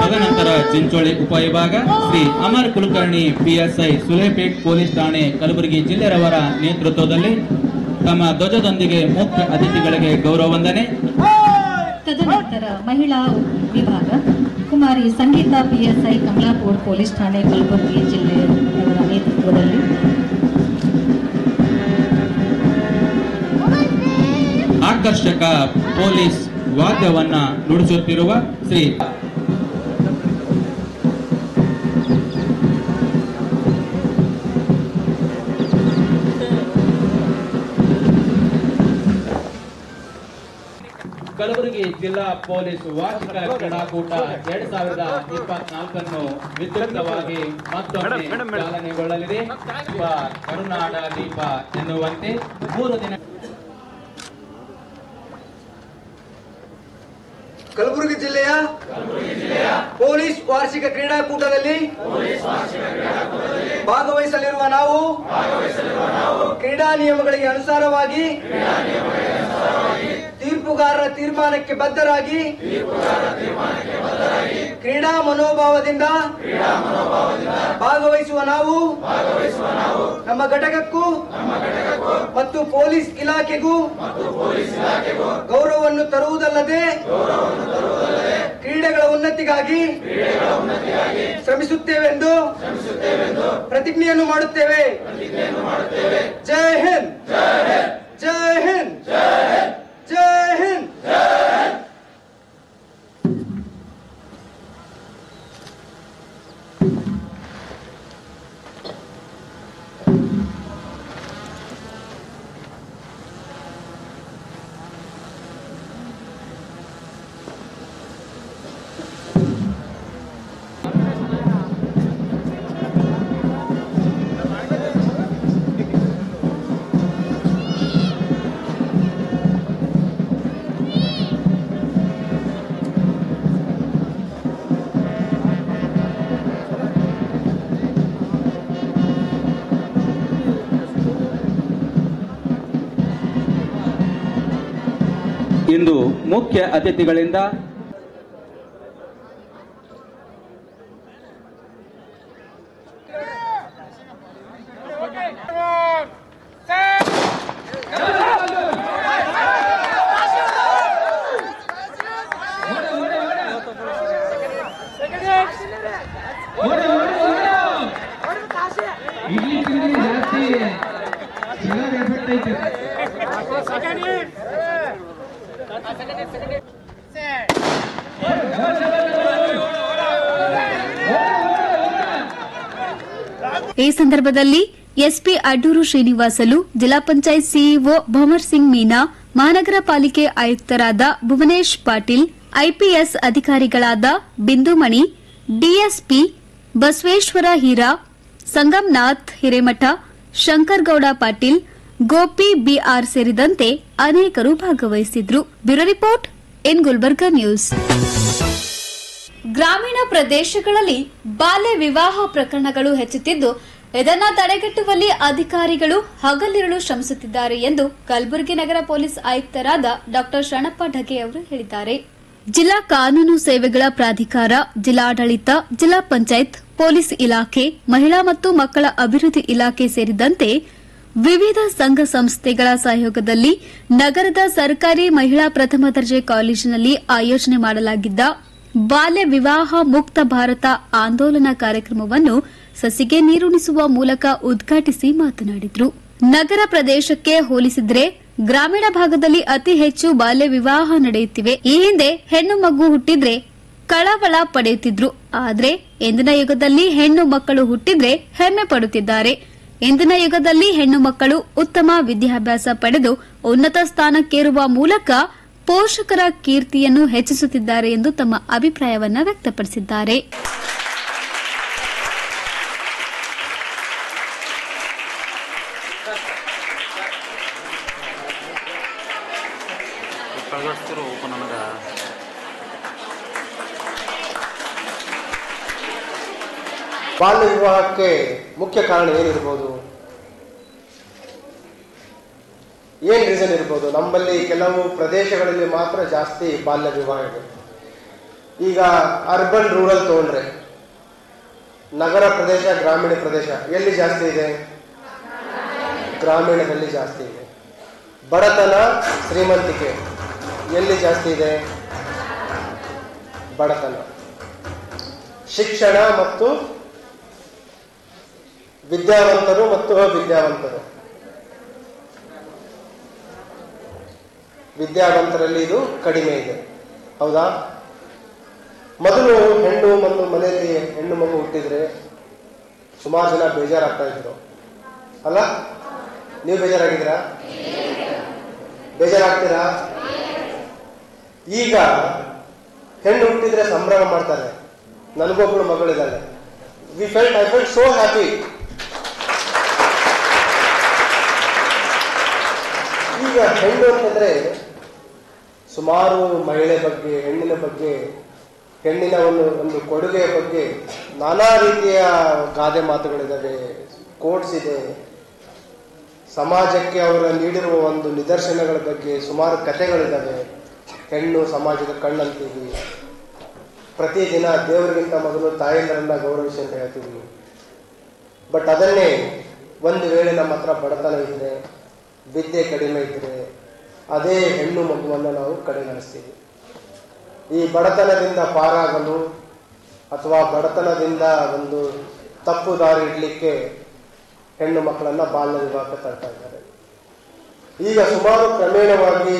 ತದನಂತರ ಚಿಂಚೋಳಿ ಉಪವಿಭಾಗ ಶ್ರೀ ಅಮರ್ ಕುಲಕರ್ಣಿ PSI ಸುಲೇಪೇಟ್ ಪೊಲೀಸ್ ಠಾಣೆ ಕಲಬುರಗಿ ಜಿಲ್ಲೆಯವರ ನೇತೃತ್ವದಲ್ಲಿ ತಮ್ಮ ಧ್ವಜದೊಂದಿಗೆ ಮುಖ್ಯ ಅತಿಥಿಗಳಿಗೆ ಗೌರವ ವಂದನೆ. ತದನಂತರ ಮಹಿಳಾ ವಿಭಾಗ ಕುಮಾರಿ ಸಂಗೀತ PSI ಕಮಲಾಪುರ ಪೊಲೀಸ್ ಠಾಣೆ ಕಲಬುರಗಿ ಜಿಲ್ಲೆಯವರ ನೇತೃತ್ವದಲ್ಲಿ. ಆಕರ್ಷಕ ಪೊಲೀಸ್ ವಾದ್ಯವನ್ನ ನುಡಿಸುತ್ತಿರುವ ಶ್ರೀ ಕಲಬುರಗಿ ಜಿಲ್ಲಾ ಪೊಲೀಸ್ ವಾರ್ಷಿಕ ಕ್ರೀಡಾಕೂಟ 2024 ವಿದ್ಯುಕ್ತವಾಗಿ ಮತ್ತೊಮ್ಮೆ ಚಾಲನೆಗೊಳ್ಳಲಿದೆ. ಕರುನಾಡ ದೀಪ ಎನ್ನುವಂತೆ 3 ದಿನ ಕಲಬುರಗಿ ಜಿಲ್ಲೆಯ ಪೊಲೀಸ್ ವಾರ್ಷಿಕ ಕ್ರೀಡಾಕೂಟದಲ್ಲಿ ಭಾಗವಹಿಸಲಿರುವ ನಾವು ಕ್ರೀಡಾ ನಿಯಮಗಳಿಗೆ ಅನುಸಾರವಾಗಿ ತೀರ್ಪುಗಾರರ ತೀರ್ಮಾನಕ್ಕೆ ಬದ್ಧರಾಗಿ ಕ್ರೀಡಾ ಮನೋಭಾವದಿಂದ ಭಾಗವಹಿಸುವ ನಾವು ನಮ್ಮ ಘಟಕಕ್ಕೂ ಮತ್ತು ಪೊಲೀಸ್ ಇಲಾಖೆಗೂ ಗೌರವವನ್ನು ತರುವುದಲ್ಲದೆ ಕ್ರೀಡೆಗಳ ಉನ್ನತಿಗಾಗಿ ಶ್ರಮಿಸುತ್ತೇವೆಂದು ಪ್ರತಿಜ್ಞೆಯನ್ನು ಮಾಡುತ್ತೇವೆ. ಜೈ ಹಿಂದ್, ಜೈ ಹಿಂದ್, ಜೈ ಹಿಂದ್. ಇಂದು ಮುಖ್ಯ ಅತಿಥಿಗಳಿಂದ ಈ ಸಂದರ್ಭದಲ್ಲಿ ಎಸ್ಪಿ ಅಡ್ಡೂರು ಶ್ರೀನಿವಾಸಲು, ಜಿಲ್ಲಾ ಪಂಚಾಯತ್ ಸಿಇಒ ಭಮರ್ ಸಿಂಗ್ ಮೀನಾ, ಮಹಾನಗರ ಪಾಲಿಕೆ ಆಯುಕ್ತರಾದ ಭುವನೇಶ್ ಪಾಟೀಲ್, ಐಪಿಎಸ್ ಅಧಿಕಾರಿಗಳಾದ ಬಿಂದುಮಣಿ, ಡಿಎಸ್ಪಿ ಬಸವೇಶ್ವರ ಹೀರಾ, ಸಂಗಮ್ನಾಥ್ ಹಿರೇಮಠ, ಶಂಕರಗೌಡ ಪಾಟೀಲ್, ಗೋಪಿ ಬಿಆರ್ ಸೇರಿದಂತೆ ಅನೇಕರು ಭಾಗವಹಿಸಿದ್ರು. Bureau report in Gulbarga news. ಗ್ರಾಮೀಣ ಪ್ರದೇಶಗಳಲ್ಲಿ ಬಾಲ್ಯ ವಿವಾಹ ಪ್ರಕರಣಗಳು ಹೆಚ್ಚುತ್ತಿದ್ದು, ಇದನ್ನು ತಡೆಗಟ್ಟುವಲ್ಲಿ ಅಧಿಕಾರಿಗಳು ಹಗಲಿರುಳು ಶ್ರಮಿಸುತ್ತಿದ್ದಾರೆ ಎಂದು ಕಲಬುರಗಿ ನಗರ ಪೊಲೀಸ್ ಆಯುಕ್ತರಾದ ಡಾ ಶರಣಪ್ಪ ಢಗೆ ಅವರು ಹೇಳಿದ್ದಾರೆ. ಜಿಲ್ಲಾ ಕಾನೂನು ಸೇವೆಗಳ ಪ್ರಾಧಿಕಾರ, ಜಿಲ್ಲಾಡಳಿತ, ಜಿಲ್ಲಾ ಪಂಚಾಯತ್, ಪೊಲೀಸ್ ಇಲಾಖೆ, ಮಹಿಳಾ ಮತ್ತು ಮಕ್ಕಳ ಅಭಿವೃದ್ಧಿ ಇಲಾಖೆ ಸೇರಿದಂತೆ ವಿವಿಧ ಸಂಘ ಸಂಸ್ಥೆಗಳ ಸಹಯೋಗದಲ್ಲಿ ನಗರದ ಸರ್ಕಾರಿ ಮಹಿಳಾ ಪ್ರಥಮ ದರ್ಜೆ ಕಾಲೇಜಿನಲ್ಲಿ ಆಯೋಜನೆ ಮಾಡಲಾಗಿದ್ದ ಬಾಲ್ಯ ವಿವಾಹ ಮುಕ್ತ ಭಾರತ ಆಂದೋಲನ ಕಾರ್ಯಕ್ರಮವನ್ನು ಸಸಿಗೆ ನೀರುಣಿಸುವ ಮೂಲಕ ಉದ್ಘಾಟಿಸಿ ಮಾತನಾಡಿದರು. ನಗರ ಪ್ರದೇಶಕ್ಕೆ ಹೋಲಿಸಿದರೆ ಗ್ರಾಮೀಣ ಭಾಗದಲ್ಲಿ ಅತಿ ಹೆಚ್ಚು ಬಾಲ್ಯ ವಿವಾಹ ನಡೆಯುತ್ತಿವೆ. ಈ ಹಿಂದೆ ಹೆಣ್ಣು ಮಗು ಹುಟ್ಟಿದ್ರೆ ಕಳವಳ ಪಡೆಯುತ್ತಿದ್ರು. ಆದ್ರೆ ಇಂದಿನ ಯುಗದಲ್ಲಿ ಹೆಣ್ಣು ಮಕ್ಕಳು ಹುಟ್ಟಿದ್ರೆ ಹೆಮ್ಮೆ ಪಡುತ್ತಿದ್ದಾರೆ. ಇಂದಿನ ಯುಗದಲ್ಲಿ ಹೆಣ್ಣು ಮಕ್ಕಳು ಉತ್ತಮ ವಿದ್ಯಾಭ್ಯಾಸ ಪಡೆದು ಉನ್ನತ ಸ್ಥಾನಕ್ಕೇರುವ ಮೂಲಕ ಪೋಷಕರ ಕೀರ್ತಿಯನ್ನು ಹೆಚ್ಚಿಸುತ್ತಿದ್ದಾರೆ ಎಂದು ತಮ್ಮ ಅಭಿಪ್ರಾಯವನ್ನು ವ್ಯಕ್ತಪಡಿಸಿದ್ದಾರೆ. ಬಾಲ್ಯ ವಿವಾಹಕ್ಕೆ ಮುಖ್ಯ ಕಾರಣ ಏನಿರ್ಬೋದು? ಏನ್ ರೀಸನ್ ಇರ್ಬೋದು? ನಮ್ಮಲ್ಲಿ ಕೆಲವು ಪ್ರದೇಶಗಳಲ್ಲಿ ಮಾತ್ರ ಜಾಸ್ತಿ ಬಾಲ್ಯ ವಿವಾಹ ಇದೆ. ಈಗ ಅರ್ಬನ್ ರೂರಲ್ ತಗೊಂಡ್ರೆ, ನಗರ ಪ್ರದೇಶ ಗ್ರಾಮೀಣ ಪ್ರದೇಶ ಎಲ್ಲಿ ಜಾಸ್ತಿ ಇದೆ? ಗ್ರಾಮೀಣದಲ್ಲಿ ಜಾಸ್ತಿ ಇದೆ. ಬಡತನ ಶ್ರೀಮಂತಿಕೆ ಎಲ್ಲಿ ಜಾಸ್ತಿ ಇದೆ? ಬಡತನ. ಶಿಕ್ಷಣ ಮತ್ತು ವಿದ್ಯಾವಂತರು ಮತ್ತು ಅವಿದ್ಯಾವಂತರು. ವಿದ್ಯಾವಂತರಲ್ಲಿ ಇದು ಕಡಿಮೆ ಇದೆ, ಹೌದಾ? ಮೊದಲು ಹೆಣ್ಣು ಮನೆಯಲ್ಲಿ ಹೆಣ್ಣು ಮಗು ಹುಟ್ಟಿದ್ರೆ ಸುಮಾರು ಜನ ಬೇಜಾರಾಗ್ತಾ ಇದ್ರು, ಅಲ್ಲ? ನೀವು ಬೇಜಾರಾಗಿದ್ದೀರಾ? ಬೇಜಾರಾಗ್ತೀರಾ? ಈಗ ಹೆಣ್ಣು ಹುಟ್ಟಿದ್ರೆ ಸಂಭ್ರಮ ಮಾಡ್ತಾರೆ. ನನಗೊಬ್ಬಳು ಮಗಳಿದ್ದಾಳೆ. I felt so happy. ಈಗ ಹೆಣ್ಣು ಅಂತಂದ್ರೆ ಸುಮಾರು ಮಹಿಳೆ ಬಗ್ಗೆ, ಹೆಣ್ಣಿನ ಬಗ್ಗೆ, ಹೆಣ್ಣಿನ ಒಂದು ಕೊಡುಗೆಯ ಬಗ್ಗೆ ನಾನಾ ರೀತಿಯ ಗಾದೆ ಮಾತುಗಳಿದ್ದಾವೆ, ಕೋಟ್ಸ್ ಇದೆ. ಸಮಾಜಕ್ಕೆ ಅವರು ನೀಡಿರುವ ಒಂದು ನಿದರ್ಶನಗಳ ಬಗ್ಗೆ ಸುಮಾರು ಕಥೆಗಳಿದ್ದಾವೆ. ಹೆಣ್ಣು ಸಮಾಜದ ಕಣ್ಣಂತೀವಿ. ಪ್ರತಿದಿನ ದೇವರಿಗಿಂತ ಮೊದಲು ತಾಯಿಯರನ್ನ ಗೌರವಿಸಿ ಅಂತ ಹೇಳ್ತೀವಿ. ಬಟ್ ಅದನ್ನೇ ಒಂದು ವೇಳೆ ನಮ್ಮ ಹತ್ರ ಬಡತನ ಇದ್ರೆ, ವಿದ್ಯೆ ಕಡಿಮೆ ಇದ್ರೆ, ಅದೇ ಹೆಣ್ಣು ಮಗುವನ್ನು ನಾವು ಕಡೆಗಣಿಸ್ತೀವಿ. ಈ ಬಡತನದಿಂದ ಪಾರಾಗಲು ಅಥವಾ ಬಡತನದಿಂದ ಒಂದು ತಪ್ಪು ದಾರಿ ಇಡ್ಲಿಕ್ಕೆ ಹೆಣ್ಣು ಮಕ್ಕಳನ್ನ ಬಾಲ್ಯ ವಿವಾಹಕ್ಕೆ ತರ್ತಾ ಇದ್ದಾರೆ. ಈಗ ಸುಮಾರು ಕ್ರಮೇಣವಾಗಿ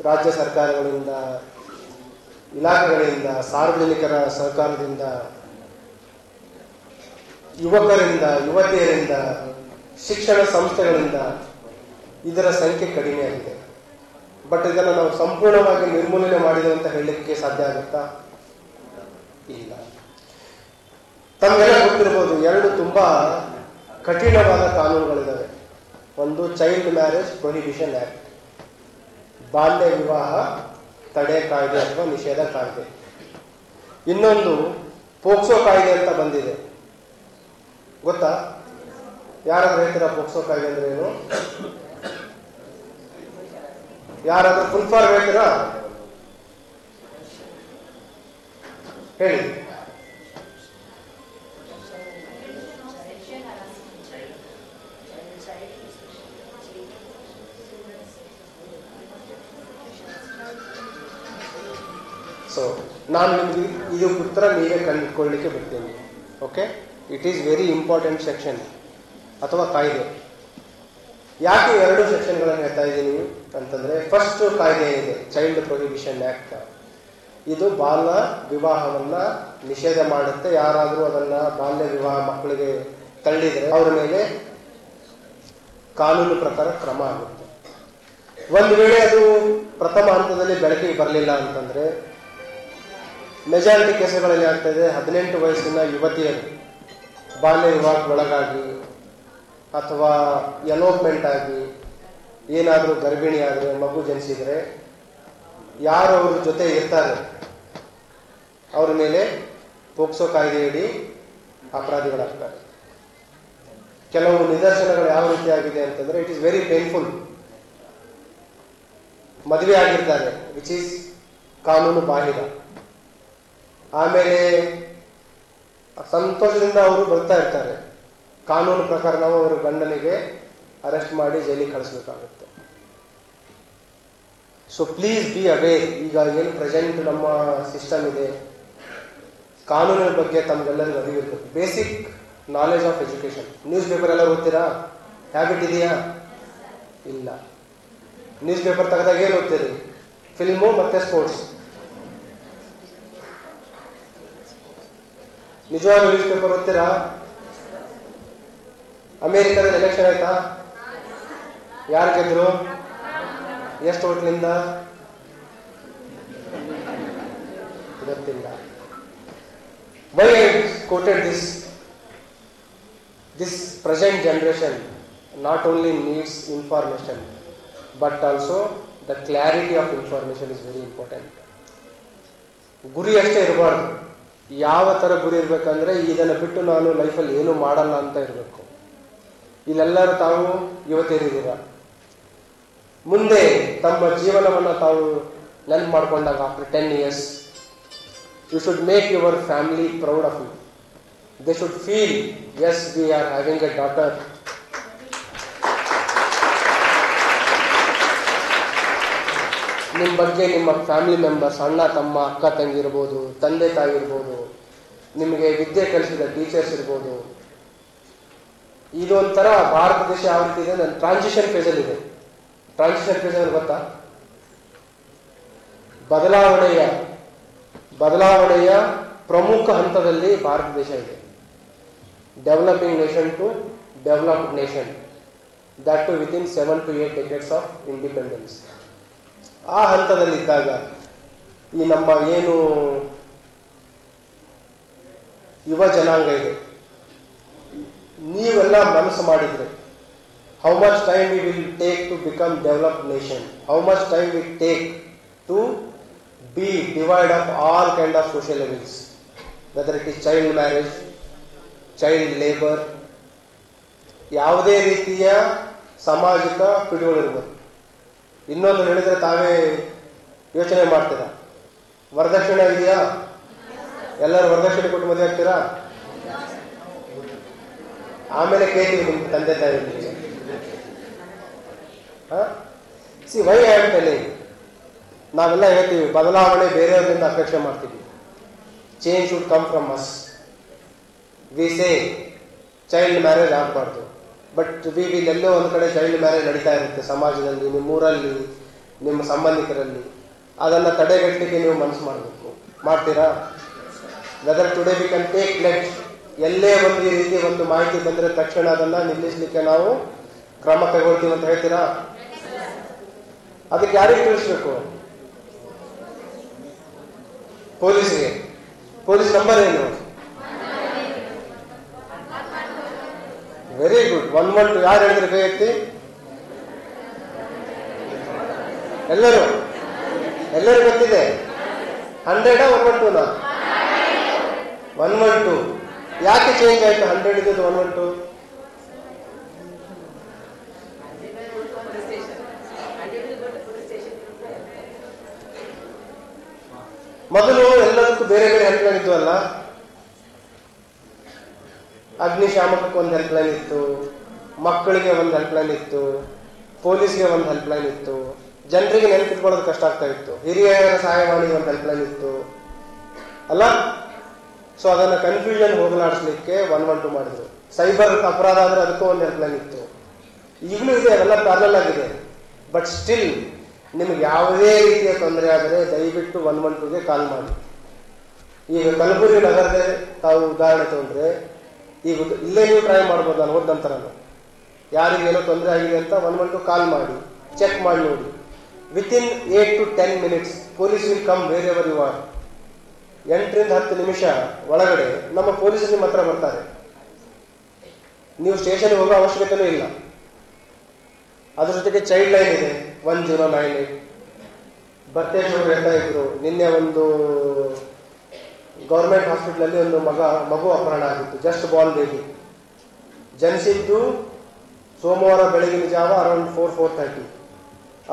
ರಾಜ್ಯ ಸರ್ಕಾರಗಳಿಂದ, ಇಲಾಖೆಗಳಿಂದ, ಸಾರ್ವಜನಿಕರ ಸಹಕಾರದಿಂದ, ಯುವಕರಿಂದ, ಯುವತಿಯರಿಂದ, ಶಿಕ್ಷಣ ಸಂಸ್ಥೆಗಳಿಂದ ಇದರ ಸಂಖ್ಯೆ ಕಡಿಮೆಯಾಗಿದೆ. ಬಟ್ ಇದನ್ನು ನಾವು ಸಂಪೂರ್ಣವಾಗಿ ನಿರ್ಮೂಲನೆ ಮಾಡಿದೆ ಅಂತ ಹೇಳಲಿಕ್ಕೆ ಸಾಧ್ಯ ಆಗುತ್ತಾ? ಇಲ್ಲ. ತಮಗೆಲ್ಲ ಗೊತ್ತಿರ್ಬೋದು, ಎರಡು ತುಂಬಾ ಕಠಿಣವಾದ ಕಾನೂನುಗಳಿದ್ದಾವೆ. ಒಂದು ಚೈಲ್ಡ್ ಮ್ಯಾರೇಜ್ ಪ್ರೊಹಿಬಿಷನ್ ಆಕ್ಟ್, ಬಾಲ್ಯ ವಿವಾಹ ತಡೆ ಕಾಯ್ದೆ ಅಥವಾ ನಿಷೇಧ ಕಾಯ್ದೆ. ಇನ್ನೊಂದು ಪೋಕ್ಸೋ ಕಾಯ್ದೆ ಅಂತ ಬಂದಿದೆ, ಗೊತ್ತಾ? ಯಾರಾದ್ರೂ ಹೇಳ್ತೀರಾ ಪೋಕ್ಸೋ ಕಾಯ್ದೆ ಅಂದ್ರೆ ಏನು? ಯಾರಾದ್ರೂ ಫುಲ್ ಫಾರ್ಮ್ ಹೇಳ್ತೀರಾ? ಹೇಳಿ. ಸೊ ನಾನು ನಿಮ್ಗೆ ಇದು ಉತ್ತರ ನೀವೇ ಕಂಡುಕೊಳ್ಳಲಿಕ್ಕೆ ಬಿಡ್ತೀನಿ. Okay, it is very important section ಅಥವಾ ಕಾಯ್ದೆ. ಯಾಕೆ ಎರಡು ಸೆಕ್ಷನ್ಗಳನ್ನು ಹೇಳ್ತಾ ಇದ್ದೀನಿ ಅಂತಂದ್ರೆ, ಫಸ್ಟ್ ಕಾಯ್ದೆ ಇದೆ ಚೈಲ್ಡ್ ಪ್ರೊಹಿಬಿಷನ್ ಆಕ್ಟ್. ಇದು ಬಾಲ್ಯ ವಿವಾಹವನ್ನ ನಿಷೇಧ ಮಾಡುತ್ತೆ. ಯಾರಾದರೂ ಅದನ್ನ ಬಾಲ್ಯ ವಿವಾಹ ಮಕ್ಕಳಿಗೆ ತಳ್ಳಿದ್ರೆ ಅವರ ಮೇಲೆ ಕಾನೂನು ಪ್ರಕಾರ ಕ್ರಮ ಆಗುತ್ತೆ. ಒಂದು ವೇಳೆ ಅದು ಪ್ರಥಮ ಹಂತದಲ್ಲಿ ಬೆಳಕಿಗೆ ಬರಲಿಲ್ಲ ಅಂತಂದ್ರೆ, ಮೆಜಾರಿಟಿ ಕೇಸುಗಳಲ್ಲಿ ಆಗ್ತಾ ಇದೆ 18 ವಯಸ್ಸಿನ ಯುವತಿಯರು ಬಾಲ್ಯ ವಿವಾಹಕ್ಕೊಳಗಾಗಿ ಅಥವಾ ಎಲೋಪ್ಮೆಂಟ್ ಆಗಿ ಏನಾದರೂ ಗರ್ಭಿಣಿ ಆದರೆ, ಮಗು ಜನಿಸಿದ್ರೆ, ಯಾರು ಅವ್ರ ಜೊತೆ ಇರ್ತಾರೆ ಅವ್ರ ಮೇಲೆ ಪೋಕ್ಸೋ ಕಾಯ್ದೆಯಡಿ ಅಪರಾಧಿಗಳಾಗ್ತಾರೆ. ಕೆಲವು ನಿದರ್ಶನಗಳು ಯಾವ ರೀತಿ ಆಗಿದೆ ಅಂತಂದ್ರೆ, ಇಟ್ ಈಸ್ ವೆರಿ ಪೇನ್ಫುಲ್. ಮದುವೆ ಆಗಿರ್ತಾರೆ, ವಿಚ್ ಈಸ್ ಕಾನೂನು ಬಾಹಿರ. ಆಮೇಲೆ ಸಂತೋಷದಿಂದ ಅವರು ಬರ್ತಾ ಇರ್ತಾರೆ, ಕಾನೂನು ಪ್ರಕಾರ ನಾವು ಅವರ ಗಂಡನಿಗೆ ಅರೆಸ್ಟ್ ಮಾಡಿ ಜೈಲಿಗೆ ಕಳಿಸ್ಬೇಕಾಗುತ್ತೆ. So please be aware. ಈಗ ಏನು ಪ್ರೆಸೆಂಟ್ ನಮ್ಮ ಸಿಸ್ಟಮ್ ಇದೆ, ಕಾನೂನಿನ ಬಗ್ಗೆ ತಮ್ಗೆಲ್ಲರಿಗೂ ಅರಿವಿರ್ಬೇಕು. Basic knowledge of education. Newspaper ಎಲ್ಲ ಓದ್ತೀರಾ? ಹ್ಯಾಬಿಟ್ ಇದೆಯಾ? ಇಲ್ಲ. ನ್ಯೂಸ್ ಪೇಪರ್ ತೆಗೆದಾಗ ಏನು ಓದ್ತೀರಿ? ಫಿಲ್ಮು ಮತ್ತೆ ಸ್ಪೋರ್ಟ್ಸ್. ನಿಜವಾಗ್ಲೂ ನ್ಯೂಸ್ ಪೇಪರ್ ಓದ್ತೀರಾ? ಅಮೆರಿಕದಲ್ಲಿ ಎಲೆಕ್ಷನ್ ಆಯ್ತಾ? ಯಾರು ಗೆದ್ರು? ಎಷ್ಟು ಓಟ್ಲಿಂದ? ಗೊತ್ತಿಲ್ಲ. Why I quoted this present generation not only needs information but also the clarity of information is very important. ಗುರಿ ಅಷ್ಟೇ ಇರಬಾರ್ದು. ಯಾವ ತರ ಗುರಿ ಇರ್ಬೇಕಂದ್ರೆ ಇದನ್ನ ಬಿಟ್ಟು ನಾನು ಲೈಫಲ್ಲಿ ಏನು ಮಾಡಲ್ಲ ಅಂತ ಇರಬೇಕು. ಇಲ್ಲೆಲ್ಲರೂ ತಾವು ಯುವತಿಯರಿದ್ದೀರಾ, ಮುಂದೆ ತಮ್ಮ ಜೀವನವನ್ನ ತಾವು ನೆನ್ಪು ಮಾಡ್ಕೊಂಡಾಗ after 10 years you should make your family proud of you. They should feel, yes, we are having a daughter. ನಿಮ್ಮ ಬಗ್ಗೆ ನಿಮ್ಮ ಫ್ಯಾಮಿಲಿ ಮೆಂಬರ್ಸ್, ಅಣ್ಣ ತಮ್ಮ, ಅಕ್ಕ ತಂಗಿ ಇರ್ಬೋದು, ತಂದೆ ತಾಯಿ ಇರ್ಬೋದು, ನಿಮಗೆ ವಿದ್ಯೆ ಕಲಿಸಿದ ಟೀಚರ್ಸ್ ಇರ್ಬೋದು. ಇದೊಂಥರ ಭಾರತ ದೇಶ ಯಾವ ರೀತಿ ಇದೆ, ನನ್ನ ಟ್ರಾನ್ಸಿಷನ್ ಫೇಸಲ್ಲಿ ಇದೆ. ಟ್ರಾನ್ಸಿಷನ್ ಫೇಸ್ ಅಂದ್ರೆ ಗೊತ್ತಾ? ಬದಲಾವಣೆಯ ಪ್ರಮುಖ ಹಂತದಲ್ಲಿ ಭಾರತ ದೇಶ ಇದೆ. Developing nation to developed nation, that to within 7 to 8 decades of independence. ಆ ಹಂತದಲ್ಲಿದ್ದಾಗ ಈ ನಮ್ಮ ಏನು ಯುವ ಜನಾಂಗ ಇದೆ, ನೀವೆಲ್ಲ ಮನಸ್ಸು ಮಾಡಿದ್ರೆ how much time we will take to become developed nation, how much time we take to be divide of all kind of social evils, whether it is child marriage, child labor, ಯಾವುದೇ ರೀತಿಯ ಸಾಮಾಜಿಕ ಪಿಡುಗಳಿರ್ಬೋದು. ಇನ್ನೊಂದು ಹೇಳಿದ್ರೆ ತಾವೇ ಯೋಚನೆ ಮಾಡ್ತೀರಾ, ವರದಕ್ಷಿಣೆ ಇದೆಯಾ? ಎಲ್ಲರೂ ವರದಕ್ಷಿಣೆ ಕೊಟ್ಟು ಮದುವೆ ಆಗ್ತೀರಾ? ಆಮೇಲೆ ಕೇಳ್ತೀವಿ ನಿಮ್ಮ ತಂದೆ ತಾಯಿ. ವೈ ಐ ಆಮ್ ಟೆಲ್ಲಿಂಗ್, ನಾವೆಲ್ಲ ಹೇಳ್ತೀವಿ ಬದಲಾವಣೆ ಬೇರೆಯವರಿಂದ ಅಪೇಕ್ಷೆ ಮಾಡ್ತೀವಿ. Change should come from us. We say child marriage ಆಗಬಾರ್ದು, ಬಟ್ ಎಲ್ಲೋ ಒಂದು ಕಡೆ ಚೈಲ್ಡ್ ಮ್ಯಾರೇಜ್ ನಡೀತಾ ಇರುತ್ತೆ ಸಮಾಜದಲ್ಲಿ, ನಿಮ್ಮೂರಲ್ಲಿ, ನಿಮ್ಮ ಸಂಬಂಧಿಕರಲ್ಲಿ. ಅದನ್ನ ತಡೆಗಟ್ಟಲಿಕ್ಕೆ ನೀವು ಮನಸ್ಸು ಮಾಡಬೇಕು. ಮಾಡ್ತೀರಾ? Whether today we can take let, ಎಲ್ಲೇ ಒಂದು ಈ ರೀತಿ ಒಂದು ಮಾಹಿತಿ ಬಂದರೆ ತಕ್ಷಣ ಅದನ್ನ ನಿಲ್ಲಿಸಲಿಕ್ಕೆ ನಾವು ಕ್ರಮ ಕೈಗೊಳ್ತೀವಿ ಅಂತ ಹೇಳ್ತೀರಾ? ಅದಕ್ಕೆ ಯಾರಿಗೆ ತಿಳಿಸ್ಬೇಕು? ಪೊಲೀಸ್ಗೆ. ಪೊಲೀಸ್ ನಂಬರ್ ಏನು? Very good. 112. ಯಾರು ಹೇಳಿದ್ರೆ ಕೈ ಎತ್ತಿ? ಎಲ್ಲರೂ ಗೊತ್ತಿದೆ. 100 112? 112. ಯಾಕೆ ಚೇಂಜ್ ಆಯ್ತು? 100 ಇದ್ದು 112? ಮೊದಲು ಎಲ್ಲದಕ್ಕೂ ಬೇರೆ ಬೇರೆ ಹೆಲ್ಪ್ಲೈನ್ ಇತ್ತು ಅಲ್ಲ. ಅಗ್ನಿಶಾಮಕಕ್ಕೆ ಒಂದು ಹೆಲ್ಪ್ಲೈನ್ ಇತ್ತು, ಮಕ್ಕಳಿಗೆ ಒಂದು ಹೆಲ್ಪ್ಲೈನ್ ಇತ್ತು, ಪೊಲೀಸ್ಗೆ ಒಂದು ಹೆಲ್ಪ್ಲೈನ್ ಇತ್ತು, ಜನರಿಗೆ ನೆನಪಿಟ್ಕೊಳ್ಳೋದು ಕಷ್ಟ ಆಗ್ತಾ ಇತ್ತು, ಹಿರಿಯರ ಸಹಾಯವಾಣಿಗೆ ಒಂದು ಹೆಲ್ಪ್ಲೈನ್ ಇತ್ತು ಅಲ್ಲ. ಸೊ ಅದನ್ನ ಕನ್ಫ್ಯೂಷನ್ ಹೋಗಲಾಡಿಸ್ಲಿಕ್ಕೆ 112 ಮಾಡಿದ್ರು. ಸೈಬರ್ ಅಪರಾಧ ಆದ್ರೆ ಅದಕ್ಕೂ ಒಂದು ಹೆಲ್ಪ್ಲೈನ್ ಇತ್ತು, ಈಗಲೂ ಇದೆ, ಅವೆಲ್ಲ ಪ್ಯಾರಲಲ್ ಆಗಿದೆ. ಬಟ್ ಸ್ಟಿಲ್ ನಿಮ್ಗೆ ಯಾವುದೇ ರೀತಿಯ ತೊಂದರೆ ಆದರೆ ದಯವಿಟ್ಟು 112ಗೆ ಕಾಲ್ ಮಾಡಿ. ಈಗ ಕಲಬುರಗಿ ನಗರದ ತಾವು ಉದಾಹರಣೆ ತಗೊಂಡ್ರೆ, ಈಗ ಇಲ್ಲೇ ನೀವು ಟ್ರೈ ಮಾಡ್ಬೋದು. ನಾನು ಹೋದ ನಂತರ ಯಾರಿಗೇನೋ ತೊಂದರೆ ಆಗಿದೆ ಅಂತ 112 ಕಾಲ್ ಮಾಡಿ ಚೆಕ್ ಮಾಡಿ ನೋಡಿ. Within 8 to 10 minutes police will come wherever you are. 8 ರಿಂದ 10 ನಿಮಿಷ ಒಳಗಡೆ ನಮ್ಮ ಪೊಲೀಸರು ನಿಮ್ಮ ಹತ್ರ ಬರ್ತಾರೆ. ನೀವು ಸ್ಟೇಷನ್ಗೆ ಹೋಗೋ ಅವಶ್ಯಕತೆನೂ ಇಲ್ಲ. ಅದ್ರ ಜೊತೆಗೆ ಚೈಲ್ಡ್ ಲೈನ್ ಇದೆ 1098. ಬರ್ತೇಶ್ವರು ಹೇಳ್ತಾ ಇದ್ರು, ನಿನ್ನೆ ಒಂದು ಗೌರ್ಮೆಂಟ್ ಹಾಸ್ಪಿಟಲ್ ಅಲ್ಲಿ ಒಂದು ಮಗು ಅಪಹರಣ ಆಗಿತ್ತು. Just Born baby. ಜನಿಸಿದ್ದು ಸೋಮವಾರ ಬೆಳಗಿನ ಜಾವ ಅರೌಂಡ್ 4-4:30.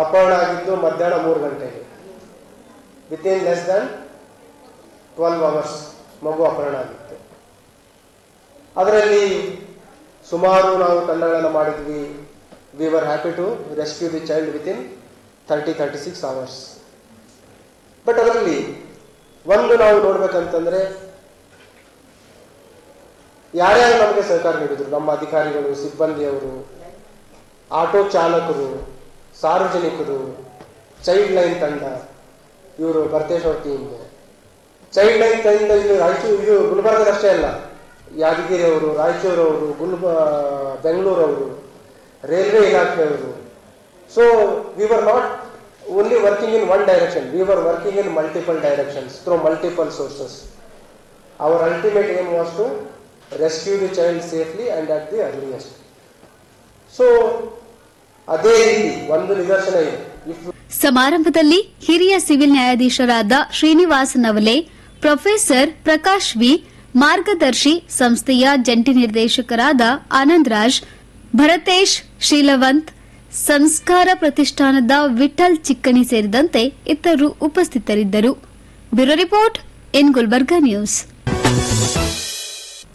ಅಪಹರಣ ಆಗಿದ್ದು ಮಧ್ಯಾಹ್ನ 3 ಗಂಟೆಗೆ. ವಿತಿನ್ ಲೆಸ್ ದನ್ 12 hours ಮಗು ಅಪಹರಣ ಆಗಿತ್ತು. ಅದರಲ್ಲಿ ಸುಮಾರು ನಾವು ತಂಡಗಳನ್ನು ಮಾಡಿದ್ವಿ. We were happy to rescue the child within 30-36 hours. But ಅದರಲ್ಲಿ ಒಂದು ನಾವು ನೋಡ್ಬೇಕಂತಂದ್ರೆ, ಯಾರ್ಯಾರು ನಮಗೆ ಸಹಕಾರ ನೀಡಿದ್ರು, ನಮ್ಮ ಅಧಿಕಾರಿಗಳು, ಸಿಬ್ಬಂದಿಯವರು, ಆಟೋ ಚಾಲಕರು, ಸಾರ್ವಜನಿಕರು, ಚೈಲ್ಡ್ ಲೈನ್ ತಂಡ, ಇವರು ಭರತೇಶ್ವರ ಟೀಮ್. ಚೈಲ್ಡ್ ಲೈನ್ ತಂಡ ಇಲ್ಲಿ ರಾಯಚೂರು, ಗುಲ್ಬರ್ಗದಷ್ಟೇ ಅಲ್ಲ, ಯಾದಗಿರಿ ಅವರು, ರಾಯಚೂರು ಅವರು, ಬೆಂಗಳೂರವರು, ರೈಲ್ವೆ ಇಲಾಖೆಯವರು. So we were not only working in one direction, we were working in multiple directions through multiple sources. Our ultimate aim was to rescue the child safely and at the earliest. So ಅದೇ ರೀತಿ ಒಂದು ನಿದರ್ಶನ ಇದೆ. ಸಮಾರಂಭದಲ್ಲಿ ಹಿರಿಯ ಸಿವಿಲ್ ನ್ಯಾಯಾಧೀಶರಾದ ಶ್ರೀನಿವಾಸ ನವಲೆ, ಪ್ರೊಫೆಸರ್ ಪ್ರಕಾಶ್ ವಿ, ಮಾರ್ಗದರ್ಶಿ ಸಂಸ್ಥೆಯ ಜಂಟಿ ನಿರ್ದೇಶಕರಾದ ಆನಂದರಾಜ್, ಭರತೇಶ್ ಶೀಲವಂತ್, ಸಂಸ್ಕಾರ ಪ್ರತಿಷ್ಠಾನದ ವಿಠಲ್ ಚಿಕ್ಕಣಿ ಸೇರಿದಂತೆ ಇತರರು ಉಪಸ್ಥಿತರಿದ್ದರು. Bureau report in Gulbarga news.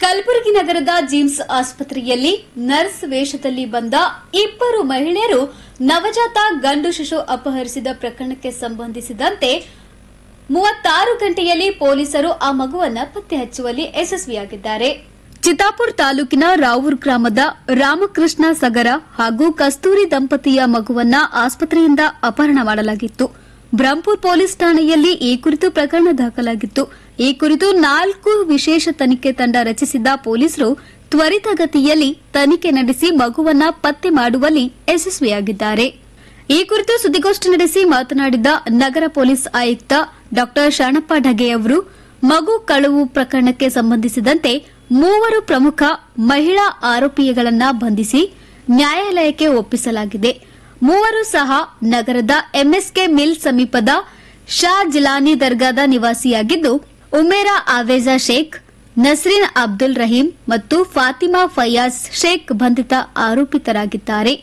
Kalaburagi ನಗರದ ಜಿಮ್ಸ್ ಆಸ್ಪತ್ರೆಯಲ್ಲಿ ನರ್ಸ್ ವೇಷದಲ್ಲಿ ಬಂದ 2 ಮಹಿಳೆಯರು ನವಜಾತ ಗಂಡು ಶಿಶು ಅಪಹರಿಸಿದ ಪ್ರಕರಣಕ್ಕೆ ಸಂಬಂಧಿಸಿದಂತೆ 36 ಗಂಟೆಯಲ್ಲಿ ಪೊಲೀಸರು ಆ ಮಗುವನ್ನು ಪತ್ತೆ ಹಚ್ಚುವಲ್ಲಿ ಯಶಸ್ವಿಯಾಗಿದ್ದಾರೆ. ಚಿತ್ತಾಪುರ ತಾಲೂಕಿನ ರಾವೂರ್ ಗ್ರಾಮದ ರಾಮಕೃಷ್ಣ ಸಗರ ಹಾಗೂ ಕಸ್ತೂರಿ ದಂಪತಿಯ ಮಗುವನ್ನ ಆಸ್ಪತ್ರೆಯಿಂದ ಅಪಹರಣ ಮಾಡಲಾಗಿತ್ತು. ಬ್ರಹ್ಮಪುರ ಪೊಲೀಸ್ ಠಾಣೆಯಲ್ಲಿ ಈ ಕುರಿತು ಪ್ರಕರಣ ದಾಖಲಾಗಿತ್ತು. ಈ ಕುರಿತು 4 ವಿಶೇಷ ತನಿಖೆ ತಂಡ ರಚಿಸಿದ್ದ ಪೊಲೀಸರು ತ್ವರಿತಗತಿಯಲ್ಲಿ ತನಿಖೆ ನಡೆಸಿ ಮಗುವನ್ನ ಪತ್ತೆ ಮಾಡುವಲ್ಲಿ ಯಶಸ್ವಿಯಾಗಿದ್ದಾರೆ. ಈ ಕುರಿತು ಸುದ್ದಿಗೋಷ್ಠಿ ನಡೆಸಿ ಮಾತನಾಡಿದ ನಗರ ಪೊಲೀಸ್ ಆಯುಕ್ತ ಡಾ ಶರಣಪ್ಪ ಢಗೆ ಅವರು, ಮಗು ಕಳವು ಪ್ರಕರಣಕ್ಕೆ ಸಂಬಂಧಿಸಿದಂತೆ 3 ಪ್ರಮುಖ ಮಹಿಳಾ ಆರೋಪಿಗಳನ್ನು ಬಂಧಿಸಿ ನ್ಯಾಯಾಲಯಕ್ಕೆ ಒಪ್ಪಿಸಲಾಗಿದೆ. 3 ಸಹ ನಗರದ ಎಂಎಸ್ಕೆ ಮಿಲ್ ಸಮೀಪದ ಶಾ ಜಿಲಾನಿ ದರ್ಗಾದ ನಿವಾಸಿಯಾಗಿದ್ದು, ಉಮೇರಾ ಆವೇಜಾ ಶೇಖ್, ನಸ್ರೀನ್ ಅಬ್ದುಲ್ ರಹೀಂ ಮತ್ತು ಫಾತಿಮಾ ಫಯಾಜ್ ಶೇಖ್ ಬಂಧಿತ ಆರೋಪಿತರಾಗಿದ್ದಾರೆ.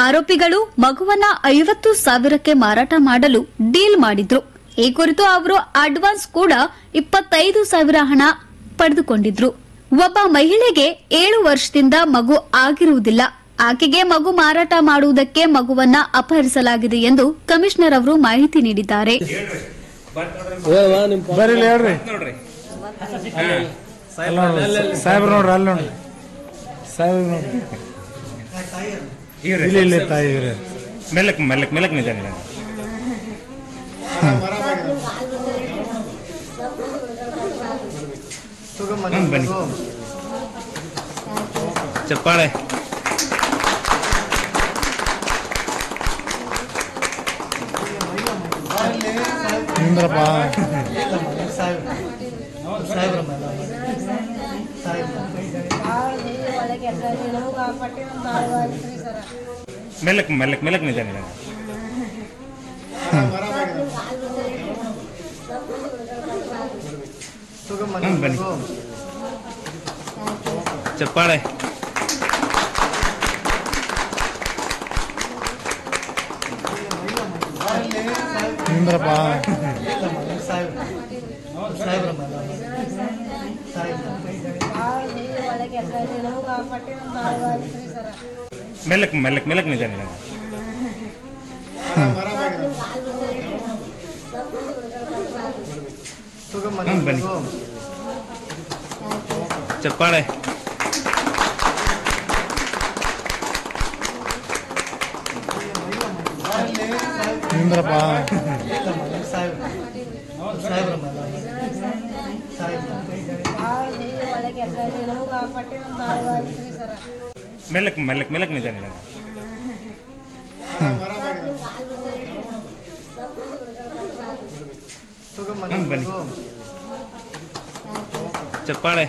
ಆರೋಪಿಗಳು ಮಗುವನ್ನ 50,000ಕ್ಕೆ ಮಾರಾಟ ಮಾಡಲು ಡೀಲ್ ಮಾಡಿದ್ರು. ಈ ಕುರಿತು ಅವರು ಅಡ್ವಾನ್ಸ್ ಕೂಡ 25,000 ಹಣ ಪಡೆದುಕೊಂಡಿದ್ರು. ಒಬ್ಬ ಮಹಿಳೆಗೆ 7 ವರ್ಷದಿಂದ ಮಗು ಆಗಿರುವುದಿಲ್ಲ. ಆಕೆಗೆ ಮಗು ಮಾರಾಟ ಮಾಡುವುದಕ್ಕೆ ಮಗುವನ್ನ ಅಪಹರಿಸಲಾಗಿದೆ ಎಂದು ಕಮಿಷನರ್ ಅವರು ಮಾಹಿತಿ ನೀಡಿದ್ದಾರೆ. ಚಪ್ಪಾಳೆ. ಮೆಲ್ಲಕ್ ಮೆಲ್ಲಕ್ ಮೆಲ್ಲಕ್ ನಿಧಾನ. ಬನ್ನಿ. ಚಪ್ಪಾಳೆ. ಮೆಲ್ಲಕ್ ಮೆಲ್ಲಕ್ ಮೆಲ್ಲಕ್ ನಿಧಾನ. ಬನ್ನಿ. ಚಪ್ಪಾಳೆ. ಮೆಲ್ಲಕ್ ಮೆಲ್ಲಕ್ ಮೆಲ್ಲಕ್ ನಿಧಾನ. ಬನ್ನಿ. ಚಪ್ಪಾಳೆ.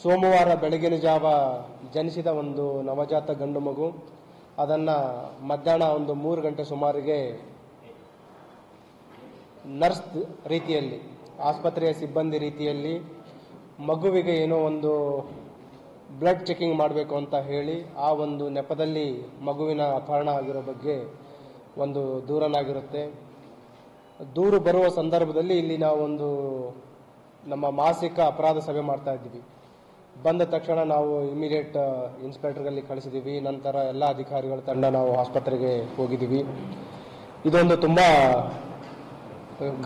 ಸೋಮವಾರ ಬೆಳಗಿನ ಜಾವ ಜನಿಸಿದ ಒಂದು ನವಜಾತ ಗಂಡು ಮಗು, ಅದನ್ನು ಮಧ್ಯಾಹ್ನ ಒಂದು 3 ಗಂಟೆ ಸುಮಾರಿಗೆ ನರ್ಸ್ ರೀತಿಯಲ್ಲಿ, ಆಸ್ಪತ್ರೆಯ ಸಿಬ್ಬಂದಿ ರೀತಿಯಲ್ಲಿ ಮಗುವಿಗೆ ಏನೋ ಒಂದು ಬ್ಲಡ್ ಚೆಕಿಂಗ್ ಮಾಡಬೇಕು ಅಂತ ಹೇಳಿ ಆ ಒಂದು ನೆಪದಲ್ಲಿ ಮಗುವಿನ ಅಪಹರಣ ಆಗಿರೋ ಬಗ್ಗೆ ಒಂದು ದೂರನಾಗಿರುತ್ತೆ. ದೂರು ಬರುವ ಸಂದರ್ಭದಲ್ಲಿ ಇಲ್ಲಿ ನಾವು ಒಂದು ನಮ್ಮ ಮಾಸಿಕ ಅಪರಾಧ ಸಭೆ ಮಾಡ್ತಾ ಇದ್ದೀವಿ. ಬಂದ ತಕ್ಷಣ ನಾವು ಇಮಿಡಿಯೇಟ್ ಇನ್ಸ್ಪೆಕ್ಟರ್ಗಳಲ್ಲಿ ಕಳಿಸಿದ್ದೀವಿ. ನಂತರ ಎಲ್ಲ ಅಧಿಕಾರಿಗಳ ತಂಡ ನಾವು ಆಸ್ಪತ್ರೆಗೆ ಹೋಗಿದ್ದೀವಿ. ಇದೊಂದು ತುಂಬ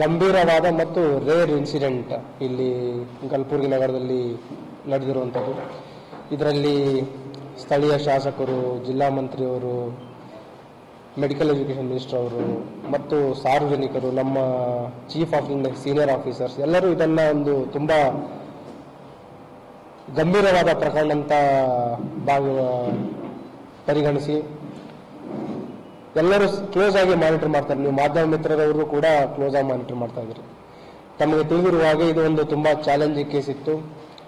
ಗಂಭೀರವಾದ ಮತ್ತು ರೇರ್ ಇನ್ಸಿಡೆಂಟ್ ಇಲ್ಲಿ ಕಲಬುರಗಿ ನಗರದಲ್ಲಿ ನಡೆದಿರುವಂಥದ್ದು. ಇದರಲ್ಲಿ ಸ್ಥಳೀಯ ಶಾಸಕರು, ಜಿಲ್ಲಾ ಮಂತ್ರಿಯವರು, ಮೆಡಿಕಲ್ ಎಜುಕೇಷನ್ ಮಿನಿಸ್ಟರ್ ಅವರು ಮತ್ತು ಸಾರ್ವಜನಿಕರು, ನಮ್ಮ ಚೀಫ್ ಆಫ್ ಸೀನಿಯರ್ ಆಫೀಸರ್ಸ್ ಎಲ್ಲರೂ ಇದನ್ನು ಒಂದು ತುಂಬ ಗಂಭೀರವಾದ ಪ್ರಕರಣ ಅಂತ ಪರಿಗಣಿಸಿ ಎಲ್ಲರೂ ಕ್ಲೋಸ್ ಆಗಿ ಮಾನಿಟರ್ ಮಾಡ್ತಾರೆ. ನೀವು ಮಾಧ್ಯಮ ಮಿತ್ರರವರು ಕೂಡ ಕ್ಲೋಸ್ ಆಗಿ ಮಾನಿಟರ್ ಮಾಡ್ತಾ ಇದ್ರಿ. ತಮಗೆ ತಿಳಿದಿರುವ ಹಾಗೆ ಇದು ಒಂದು ತುಂಬಾ ಚಾಲೆಂಜಿಂಗ್ ಕೇಸ್ ಇತ್ತು.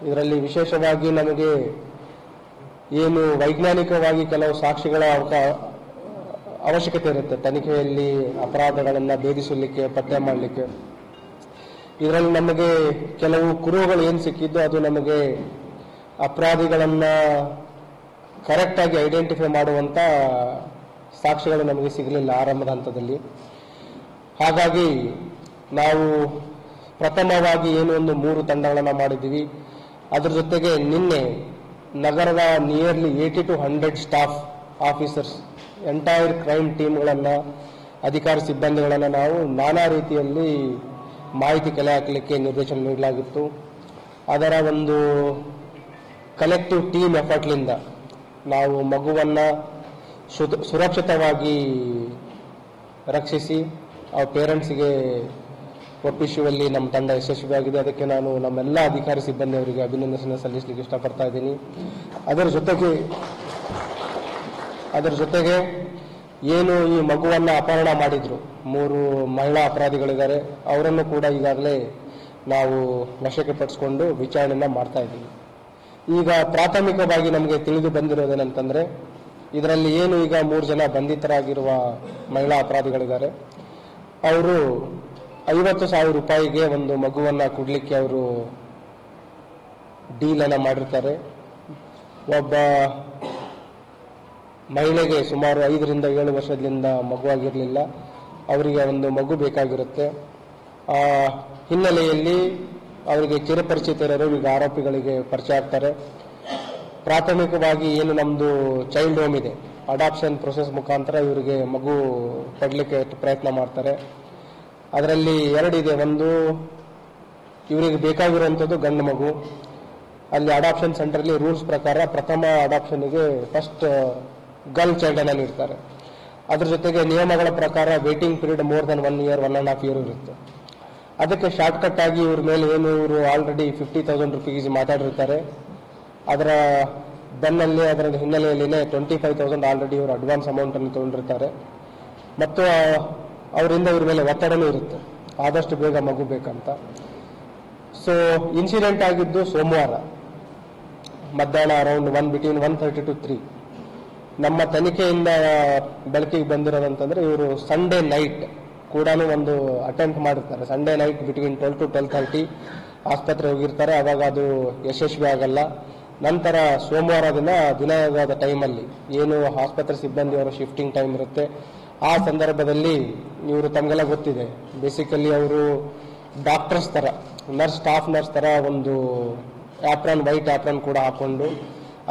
ಇದರಲ್ಲಿ ವಿಶೇಷವಾಗಿ ನಮಗೆ ಏನು ವೈಜ್ಞಾನಿಕವಾಗಿ ಕೆಲವು ಸಾಕ್ಷಿಗಳ ಅವಶ್ಯಕತೆ ಇರುತ್ತೆ ತನಿಖೆಯಲ್ಲಿ ಅಪರಾಧಗಳನ್ನು ಭೇದಿಸಲಿಕ್ಕೆ, ಪತ್ತೆ ಮಾಡಲಿಕ್ಕೆ. ಇದರಲ್ಲಿ ನಮಗೆ ಕೆಲವು ಕುರುಹುಗಳು ಏನು ಸಿಕ್ಕಿದ್ದು ಅದು ನಮಗೆ ಅಪರಾಧಿಗಳನ್ನ ಕರೆಕ್ಟಾಗಿ ಐಡೆಂಟಿಫೈ ಮಾಡುವಂತ ಸಾಕ್ಷ್ಯಗಳು ನಮಗೆ ಸಿಗಲಿಲ್ಲ ಆರಂಭದ ಹಂತದಲ್ಲಿ. ಹಾಗಾಗಿ ನಾವು ಪ್ರಥಮವಾಗಿ ಏನು ಒಂದು 3 ತಂಡಗಳನ್ನು ಮಾಡಿದ್ದೀವಿ. ಅದ್ರ ಜೊತೆಗೆ ನಿನ್ನೆ ನಗರದ nearly 80 to 100 staff officers, entire crime ಟೀಮ್ಗಳನ್ನು, ಅಧಿಕಾರಿ ಸಿಬ್ಬಂದಿಗಳನ್ನು ನಾವು ನಾನಾ ರೀತಿಯಲ್ಲಿ ಮಾಹಿತಿ ಕಲೆ ಹಾಕಲಿಕ್ಕೆ ನಿರ್ದೇಶನ ನೀಡಲಾಗಿತ್ತು. ಅದರ ಒಂದು ಕಲೆಕ್ಟಿವ್ ಟೀಮ್ ಎಫರ್ಟ್ಲಿಂದ ನಾವು ಮಗುವನ್ನು ಸುರಕ್ಷಿತವಾಗಿ ರಕ್ಷಿಸಿ ಆ ಪೇರೆಂಟ್ಸ್ಗೆ ಒಪ್ಪಿಸುವಲ್ಲಿ ನಮ್ಮ ತಂಡ ಯಶಸ್ವಿಯಾಗಿದೆ. ಅದಕ್ಕೆ ನಾನು ನಮ್ಮೆಲ್ಲ ಅಧಿಕಾರಿ ಸಿಬ್ಬಂದಿಯವರಿಗೆ ಅಭಿನಂದನೆ ಸಲ್ಲಿಸಲಿಕ್ಕೆ ಇಷ್ಟಪಡ್ತಾ ಇದ್ದೀನಿ. ಅದರ ಜೊತೆಗೆ ಏನು ಈ ಮಗುವನ್ನು ಅಪಹರಣ ಮಾಡಿದ್ರು 3 ಮಹಿಳಾ ಅಪರಾಧಿಗಳಿದ್ದಾರೆ, ಅವರನ್ನು ಕೂಡ ಈಗಾಗಲೇ ನಾವು ವಶಕ್ಕೆ ಪಡಿಸಿಕೊಂಡು ವಿಚಾರಣೆಯನ್ನು ಮಾಡ್ತಾ ಇದ್ದೀವಿ. ಈಗ ಪ್ರಾಥಮಿಕವಾಗಿ ನಮಗೆ ತಿಳಿದು ಬಂದಿರೋದೇನಂತಂದ್ರೆ ಇದರಲ್ಲಿ ಏನು ಈಗ 3 ಜನ ಬಂಧಿತರಾಗಿರುವ ಮಹಿಳಾ ಅಪರಾಧಿಗಳಿದ್ದಾರೆ, ಅವರು 50,000 ರೂಪಾಯಿಗೆ ಒಂದು ಮಗುವನ್ನು ಕೊಡ್ಲಿಕ್ಕೆ ಅವರು ಡೀಲ್ ಅನ್ನ ಮಾಡಿರ್ತಾರೆ. ಒಬ್ಬ ಮಹಿಳೆಗೆ ಸುಮಾರು 5 ರಿಂದ 7 ವರ್ಷದಿಂದ ಮಗುವಾಗಿರಲಿಲ್ಲ, ಅವರಿಗೆ ಒಂದು ಮಗು ಬೇಕಾಗಿರುತ್ತೆ. ಆ ಹಿನ್ನೆಲೆಯಲ್ಲಿ ಅವರಿಗೆ ಚಿರಪರಿಚಿತರು ಈಗ ಆರೋಪಿಗಳಿಗೆ ಪರಿಚಯ ಆಗ್ತಾರೆ. ಪ್ರಾಥಮಿಕವಾಗಿ ಏನು ನಮ್ಮದು ಚೈಲ್ಡ್ ಹೋಮ್ ಇದೆ, ಅಡಾಪ್ಷನ್ ಪ್ರೊಸೆಸ್ ಮುಖಾಂತರ ಇವರಿಗೆ ಮಗು ಕೊಡಲಿಕ್ಕೆ ಪ್ರಯತ್ನ ಮಾಡ್ತಾರೆ. ಅದರಲ್ಲಿ 2 ಇದೆ. ಒಂದು ಇವರಿಗೆ ಬೇಕಾಗಿರುವಂಥದ್ದು ಗಂಡು ಮಗು. ಅಲ್ಲಿ ಅಡಾಪ್ಷನ್ ಸೆಂಟರ್ಲಿ ರೂಲ್ಸ್ ಪ್ರಕಾರ ಪ್ರಥಮ ಅಡಾಪ್ಷನ್ಗೆ ಫಸ್ಟ್ ಗರ್ಲ್ ಚೈಲ್ಡ್ ಅನ್ನ ನೀಡ್ತಾರೆ. ಅದ್ರ ಜೊತೆಗೆ ನಿಯಮಗಳ ಪ್ರಕಾರ waiting period more than 1 year 1.5 year ಇರುತ್ತೆ. ಅದಕ್ಕೆ ಶಾರ್ಟ್ಕಟ್ ಆಗಿ ಇವ್ರ ಮೇಲೆ ಏನು ಇವರು ಆಲ್ರೆಡಿ 50,000 ರೂಪೀಸ್ ಮಾತಾಡಿರ್ತಾರೆ, ಅದರ ಬೆನ್ನಲ್ಲಿ ಅದರ ಹಿನ್ನೆಲೆಯಲ್ಲಿನೇ 25,000 ಆಲ್ರೆಡಿ ಇವರು ಅಡ್ವಾನ್ಸ್ ಅಮೌಂಟ್ ಅನ್ನು ತಗೊಂಡಿರ್ತಾರೆ. ಮತ್ತು ಅವರಿಂದ ಇವ್ರ ಮೇಲೆ ಒತ್ತಡನೂ ಇರುತ್ತೆ, ಆದಷ್ಟು ಬೇಗ ಮಗು ಬೇಕಂತ. ಸೊ ಇನ್ಸಿಡೆಂಟ್ ಆಗಿದ್ದು ಸೋಮವಾರ ಮಧ್ಯಾಹ್ನ ಅರೌಂಡ್ 1:30 to 3. ನಮ್ಮ ತನಿಖೆಯಿಂದ ಬೆಳಕಿಗೆ ಬಂದಿರೋದಂತಂದ್ರೆ ಇವರು ಸಂಡೇ ನೈಟ್ ಕೂಡ ಒಂದು ಅಟೆಂಪ್ಟ್ ಮಾಡಿರ್ತಾರೆ. ಸಂಡೇ ನೈಟ್ ಬಿಟ್ವೀನ್ 12 to 12:30 ಆಸ್ಪತ್ರೆ ಹೋಗಿರ್ತಾರೆ. ಅವಾಗ ಅದು ಯಶಸ್ವಿ ಆಗಲ್ಲ. ನಂತರ ಸೋಮವಾರ ದಿನದ ಟೈಮಲ್ಲಿ ಏನು ಆಸ್ಪತ್ರೆ ಸಿಬ್ಬಂದಿಯವರ ಶಿಫ್ಟಿಂಗ್ ಟೈಮ್ ಇರುತ್ತೆ, ಆ ಸಂದರ್ಭದಲ್ಲಿ ಇವರು ತಮಗೆಲ್ಲ ಗೊತ್ತಿದೆ, ಬೇಸಿಕಲಿ ಅವರು ಡಾಕ್ಟರ್ಸ್ ತರ, ಸ್ಟಾಫ್ ನರ್ಸ್ ತರ ಒಂದು ವೈಟ್ ಆಪ್ರಾನ್ ಕೂಡ ಹಾಕೊಂಡು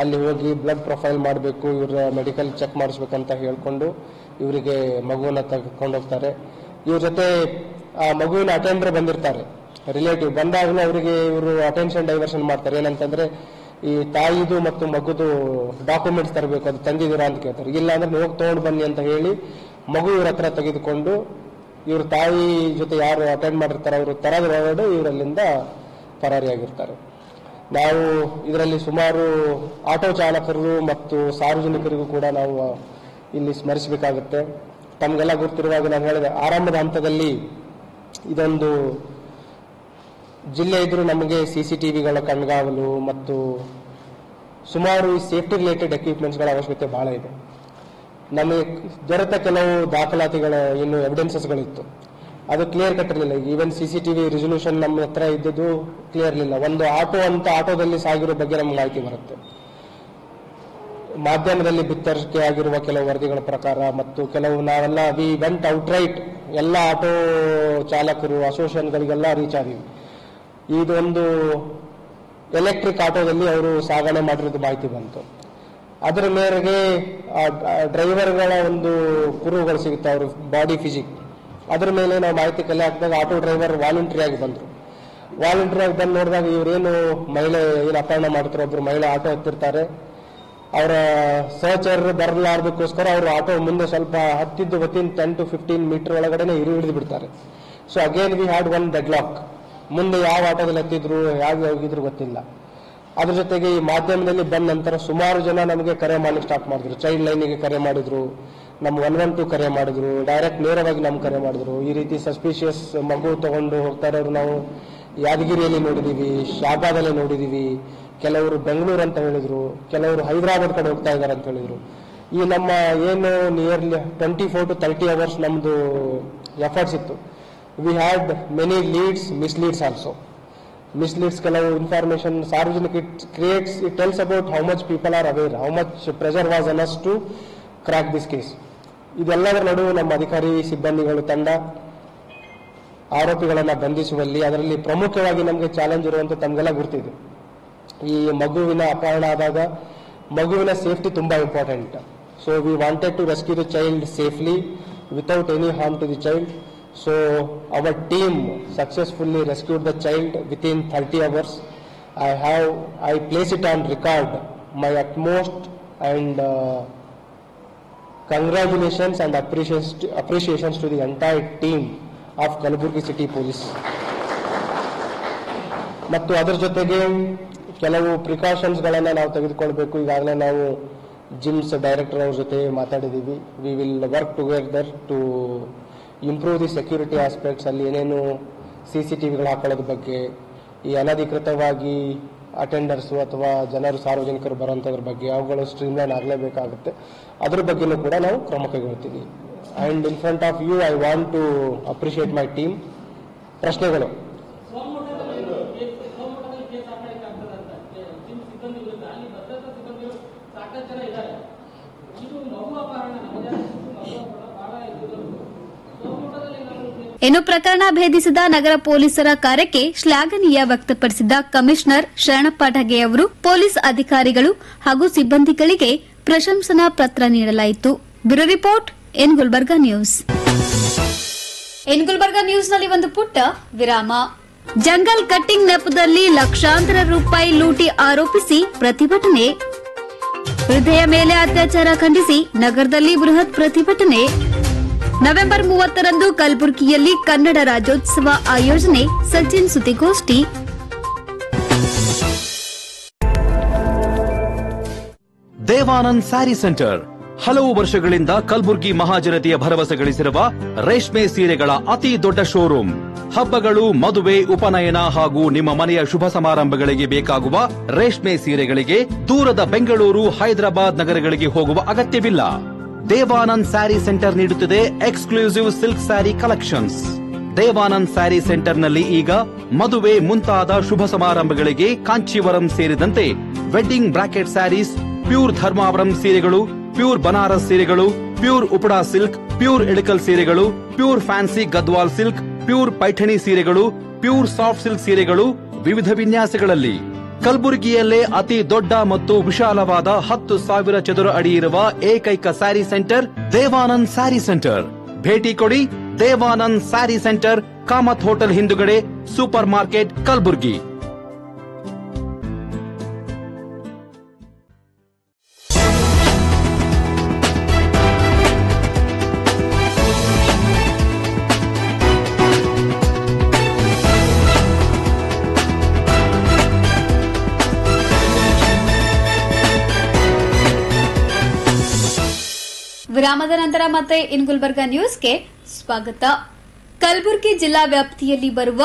ಅಲ್ಲಿ ಹೋಗಿ ಬ್ಲಡ್ ಪ್ರೊಫೈಲ್ ಮಾಡಬೇಕು, ಇವರ ಮೆಡಿಕಲ್ ಚೆಕ್ ಮಾಡಿಸ್ಬೇಕಂತ ಹೇಳ್ಕೊಂಡು ಇವರಿಗೆ ಮಗುವನ್ನ ತೆಗೆದುಕೊಂಡು ಹೋಗ್ತಾರೆ. ಇವ್ರ ಜೊತೆ ಆ ಮಗುವಿನ ಅಟೆಂಡರ್ ಬಂದಿರ್ತಾರೆ, ರಿಲೇಟಿವ್. ಬಂದಾಗಲೂ ಅವರಿಗೆ ಇವರು ಅಟೆನ್ಷನ್ ಡೈವರ್ಷನ್ ಮಾಡ್ತಾರೆ. ಏನಂತಂದ್ರೆ ಈ ತಾಯಿದು ಮತ್ತು ಮಗುದು ಡಾಕ್ಯುಮೆಂಟ್ಸ್ ತರಬೇಕು, ಅದು ತಂದಿದ್ದೀರಾ ಅಂತ ಕೇಳ್ತಾರೆ. ಇಲ್ಲ ಅಂದ್ರೆ ಹೋಗಿ ತಗೊಂಡು ಬನ್ನಿ ಅಂತ ಹೇಳಿ ಮಗು ಇವ್ರ ಹತ್ರ ತೆಗೆದುಕೊಂಡು ಇವ್ರ ತಾಯಿ ಜೊತೆ ಯಾರು ಅಟೆಂಡ್ ಮಾಡಿರ್ತಾರೆ ಅವರು ತರದ ಒಳಗಡೆ ಇವರಲ್ಲಿಂದ ಪರಾರಿಯಾಗಿರ್ತಾರೆ. ನಾವು ಇದರಲ್ಲಿ ಸುಮಾರು ಆಟೋ ಚಾಲಕರು ಮತ್ತು ಸಾರ್ವಜನಿಕರಿಗೂ ಕೂಡ ನಾವು ಇಲ್ಲಿ ಸ್ಮರಿಸಬೇಕಾಗುತ್ತೆ. ತಮಗೆಲ್ಲ ಗೊತ್ತಿರುವಾಗ ನಾನು ಹೇಳಿದೆ, ಆರಂಭದ ಹಂತದಲ್ಲಿ ಇದೊಂದು ಜಿಲ್ಲೆ ಇದ್ರೂ ನಮಗೆ CCTVಗಳ ಕಣ್ಗಾವಲು ಮತ್ತು ಸುಮಾರು ಈ ಸೇಫ್ಟಿ ರಿಲೇಟೆಡ್ ಎಕ್ವಿಪ್ಮೆಂಟ್ಸ್ಗಳ ಅವಶ್ಯಕತೆ ಬಹಳ ಇದೆ. ನಮಗೆ ದೊರೆತ ಕೆಲವು ದಾಖಲಾತಿಗಳ ಏನು ಎವಿಡೆನ್ಸಸ್ಗಳಿತ್ತು, ಅದು ಕ್ಲಿಯರ್ ಕಟ್ ಇರಲಿಲ್ಲ. ಈವನ್ CCTV ರೆಸೊಲ್ಯೂಷನ್ ನಮ್ಮ ಹತ್ರ ಇದ್ದದ್ದು ಕ್ಲಿಯರ್ ಇರಲಿಲ್ಲ. ಒಂದು ಆಟೋದಲ್ಲಿ ಸಾಗಿರೋ ಬಗ್ಗೆ ನಮ್ಗೆ ಮಾಹಿತಿ ಬರುತ್ತೆ. ಮಾಧ್ಯಮದಲ್ಲಿ ಬಿತ್ತರಿಕೆ ಆಗಿರುವ ಕೆಲವು ವರದಿಗಳ ಪ್ರಕಾರ ಮತ್ತು ಕೆಲವು ನಾವೆಲ್ಲ ವಿ ವೆಂಟ್ ಔಟ್ರೈಟ್ ಎಲ್ಲ ಆಟೋ ಚಾಲಕರು ಅಸೋಸಿಯೇಷನ್ಗಳಿಗೆಲ್ಲ ರೀಚ್ ಆಗಿವಿ. ಇದೊಂದು ಎಲೆಕ್ಟ್ರಿಕ್ ಆಟೋದಲ್ಲಿ ಅವರು ಸಾಗಣೆ ಮಾಡಿರೋದು ಮಾಹಿತಿ ಬಂತು. ಅದರ ಮೇರೆಗೆ ಡ್ರೈವರ್ಗಳ ಒಂದು ಕುರುಹುಗಳು ಸಿಗುತ್ತೆ, ಅವ್ರ ಬಾಡಿ ಫಿಸಿಕ್. ಅದರ ಮೇಲೆ ನಾವು ಮಾಹಿತಿ ಕಲೆ ಹಾಕಿದಾಗ ಆಟೋ ಡ್ರೈವರ್ ವಾಲಂಟ್ರಿ ಆಗಿ ಬಂದರು. ವಾಲಂಟ್ರಿ ಆಗಿ ಬಂದು ನೋಡಿದಾಗ ಇವರೇನು ಮಹಿಳೆ ಏನು ಅಪಹರಣ ಮಾಡ್ತಾರೆ, ಒಬ್ರು ಮಹಿಳೆ ಆಟೋ ಹತ್ತಿರ್ತಾರೆ. ಅವರ ಸಹಚರರು ಬರಲಾರ್ದಕ್ಕೋಸ್ಕರ ಅವರು ಆಟೋ ಮುಂದೆ ಸ್ವಲ್ಪ ಹತ್ತಿದ್ದು ವಿತಿನ್ 10 to 15 ಮೀಟರ್ ಒಳಗಡೆ ಹಿಡಿದು ಬಿಡ್ತಾರೆ. So again we had one deadlock. ಮುಂದೆ ಯಾವ ಆಟೋದಲ್ಲಿ ಹತ್ತಿದ್ರು, ಹೇಗೆ ಹೋಗಿದ್ರು ಗೊತ್ತಿಲ್ಲ. ಅದ್ರ ಜೊತೆಗೆ ಈ ಮಾಧ್ಯಮದಲ್ಲಿ ಬಂದ ನಂತರ ಸುಮಾರು ಜನ ನಮಗೆ ಕರೆ ಮಾಡಲಿಕ್ಕೆ ಸ್ಟಾರ್ಟ್ ಮಾಡಿದ್ರು. ಚೈಲ್ಡ್ ಲೈನಿಗೆ ಕರೆ ಮಾಡಿದ್ರು, ನಮ್ಮ 112 ಕರೆ ಮಾಡಿದ್ರು, ಡೈರೆಕ್ಟ್ ನೇರವಾಗಿ ನಮ್ಗೆ ಕರೆ ಮಾಡಿದ್ರು. ಈ ರೀತಿ ಸಸ್ಪಿಷಿಯಸ್ ಮಗು ತಗೊಂಡು ಹೋಗ್ತಾ ಇರೋರು ನಾವು ಯಾದಗಿರಿಯಲ್ಲಿ ನೋಡಿದೀವಿ, ಶಾಬಾದಲ್ಲಿ ನೋಡಿದೀವಿ, ಕೆಲವರು ಬೆಂಗಳೂರು ಅಂತ ಹೇಳಿದ್ರು, ಕೆಲವರು ಹೈದರಾಬಾದ್ ಕಡೆ ಹೋಗ್ತಾ ಇದ್ದಾರೆ ಅಂತ ಹೇಳಿದ್ರು. ಈ ನಮ್ಮ ಏನು ನಿಯರ್ಲಿ 24 to 30 hours ನಮ್ದು ಎಫರ್ಟ್ಸ್ ಇತ್ತು. We had many leads, misleads also. Misleads ಕೆಲವು ಇನ್ಫಾರ್ಮೇಶನ್ ಸಾರ್ವಜನಿಕ it tells about how much people are aware, how much pressure was on us to crack this case. ಇದೆಲ್ಲದರ ನಡುವೆ ನಮ್ಮ ಅಧಿಕಾರಿ ಸಿಬ್ಬಂದಿಗಳು ತಂಡ ಆರೋಪಿಗಳನ್ನು ಬಂಧಿಸುವಲ್ಲಿ, ಅದರಲ್ಲಿ ಪ್ರಮುಖವಾಗಿ ನಮಗೆ ಚಾಲೆಂಜ್ ಇರುವಂತ ತಮಗೆಲ್ಲ ಗುರ್ತಿದೆ. ಈ ಮಗುವಿನ ಅಪಹರಣ ಆದಾಗ ಮಗುವಿನ ಸೇಫ್ಟಿ ತುಂಬಾ important. So we wanted to rescue the child safely without any harm to the child. So our team successfully rescued the child within 30 hours. I place it on record my utmost and congratulations and appreciations to the entire team of Kalaburgi City Police. ಮತ್ತು ಅದರ ಜೊತೆಗೆ ಕೆಲವು ಪ್ರಿಕಾಷನ್ಸ್ಗಳನ್ನು ನಾವು ತೆಗೆದುಕೊಳ್ಬೇಕು. ಈಗಾಗಲೇ ನಾವು ಜಿಮ್ಸ್ ಡೈರೆಕ್ಟರ್ ಅವ್ರ ಜೊತೆ ಮಾತಾಡಿದ್ದೀವಿ. We will work together to improve the security aspects. ಅಲ್ಲಿ ಏನೇನು CCTVಗಳು ಹಾಕೊಳ್ಳೋದ್ರ ಬಗ್ಗೆ, ಈ ಅನಧಿಕೃತವಾಗಿ ಅಟೆಂಡರ್ಸು ಅಥವಾ ಜನರು ಸಾರ್ವಜನಿಕರು ಬರುವಂಥದ್ರ ಬಗ್ಗೆ ಅವುಗಳು ಸ್ಟ್ರೀಮ್ಲೈನ್ ಆಗಲೇಬೇಕಾಗುತ್ತೆ. ಅದ್ರ ಬಗ್ಗೆನೂ ಕೂಡ ನಾವು ಕ್ರಮ ಕೈಗೊಳ್ತೀವಿ. And in front of you I want to appreciate my team. ಪ್ರಶ್ನೆಗಳು ಇನ್ನು ಪ್ರಕರಣ ಭೇದಿಸಿದ ನಗರ ಪೊಲೀಸರ ಕಾರ್ಯಕ್ಕೆ ಶ್ಲಾಘನೀಯ ವ್ಯಕ್ತಪಡಿಸಿದ ಕಮಿಷನರ್ ಶರಣಪ್ಪ ಢಗೆ ಅವರು ಪೊಲೀಸ್ ಅಧಿಕಾರಿಗಳು ಹಾಗೂ ಸಿಬ್ಬಂದಿಗಳಿಗೆ ಪ್ರಶಂಸನಾ ಪತ್ರ ನೀಡಲಾಯಿತು. Bureau report in Gulbarga news. In Gulbarga ನ್ಯೂಸ್ನಲ್ಲಿ ಒಂದು ಪುಟ್ಟ ವಿರಾಮ. ಜಂಗಲ್ ಕಟ್ಟಿಂಗ್ ನೆಪದಲ್ಲಿ ಲಕ್ಷಾಂತರ ರೂಪಾಯಿ ಲೂಟಿ ಆರೋಪಿಸಿ ಪ್ರತಿಭಟನೆ. ವೃದ್ಧೆಯ ಮೇಲೆ ಅತ್ಯಾಚಾರ ಖಂಡಿಸಿ ನಗರದಲ್ಲಿ ಬೃಹತ್ ಪ್ರತಿಭಟನೆ. ನವೆಂಬರ್ 30ರಂದು ಕಲಬುರಗಿಯಲ್ಲಿ ಕನ್ನಡ ರಾಜ್ಯೋತ್ಸವ ಆಯೋಜನೆ. ಸಚಿನ್ ಸುದ್ದಿಗೋಷ್ಠಿ. ದೇವಾನಂದ್ ಸ್ಯಾರಿ ಸೆಂಟರ್ ಹಲವು ವರ್ಷಗಳಿಂದ ಕಲಬುರಗಿ ಮಹಾಜನತೆಯ ಭರವಸೆ ಗಳಿಸಿರುವ ರೇಷ್ಮೆ ಸೀರೆಗಳ ಅತಿ ದೊಡ್ಡ ಶೋರೂಮ್. ಹಬ್ಬಗಳು, ಮದುವೆ, ಉಪನಯನ ಹಾಗೂ ನಿಮ್ಮ ಮನೆಯ ಶುಭ ಸಮಾರಂಭಗಳಿಗೆ ಬೇಕಾಗುವ ರೇಷ್ಮೆ ಸೀರೆಗಳಿಗೆ ದೂರದ ಬೆಂಗಳೂರು, ಹೈದರಾಬಾದ್ ನಗರಗಳಿಗೆ ಹೋಗುವ ಅಗತ್ಯವಿಲ್ಲ. ದೇವಾನಂದ್ ಸ್ಯಾರಿ ಸೆಂಟರ್ ನೀಡುತ್ತಿದೆ exclusive silk sari collections. Devanand sari ಸೆಂಟರ್ನಲ್ಲಿ ಈಗ ಮದುವೆ ಮುಂತಾದ ಶುಭ ಸಮಾರಂಭಗಳಿಗೆ ಕಾಂಚೀವರಂ ಸೇರಿದಂತೆ wedding brocade saris, pure Dharmavaram ಸೀರೆಗಳು, ಪ್ಯೂರ್ ಬನಾರಸ್ ಸೀರೆಗಳು, pure Uppada silk, pure Ilkal ಸೀರೆಗಳು, pure fancy Gadwal silk, pure Paithani ಸೀರೆಗಳು, ಪ್ಯೂರ್ ಸಾಫ್ಟ್ ಸಿಲ್ಕ್ ಸೀರೆಗಳು ವಿವಿಧ ವಿನ್ಯಾಸಗಳಲ್ಲಿ. ಕಲಬುರಗಿಯಲ್ಲೇ ಅತಿ ದೊಡ್ಡ ಮತ್ತು ವಿಶಾಲವಾದ 10,000 ಚದುರ ಅಡಿ ಇರುವ ಏಕೈಕ ಸ್ಯಾರಿ ಸೆಂಟರ್ ದೇವಾನಂದ್ ಸ್ಯಾರಿ ಸೆಂಟರ್. ಭೇಟಿ ಕೊಡಿ. ದೇವಾನಂದ್ ಸ್ಯಾರಿ ಸೆಂಟರ್, ಕಾಮತ್ ಹೋಟೆಲ್ ಹಿಂದುಗಡೆ, ಸೂಪರ್ ಮಾರ್ಕೆಟ್, ಕಲಬುರಗಿ. ವಿರಾಮದ ನಂತರ ಮತ್ತೆ ಇನ್ ಗುಲ್ಬರ್ಗಾ ನ್ಯೂಸ್ಗೆ ಸ್ವಾಗತ. ಕಲಬುರಗಿ ಜಿಲ್ಲಾ ವ್ಯಾಪ್ತಿಯಲ್ಲಿ ಬರುವ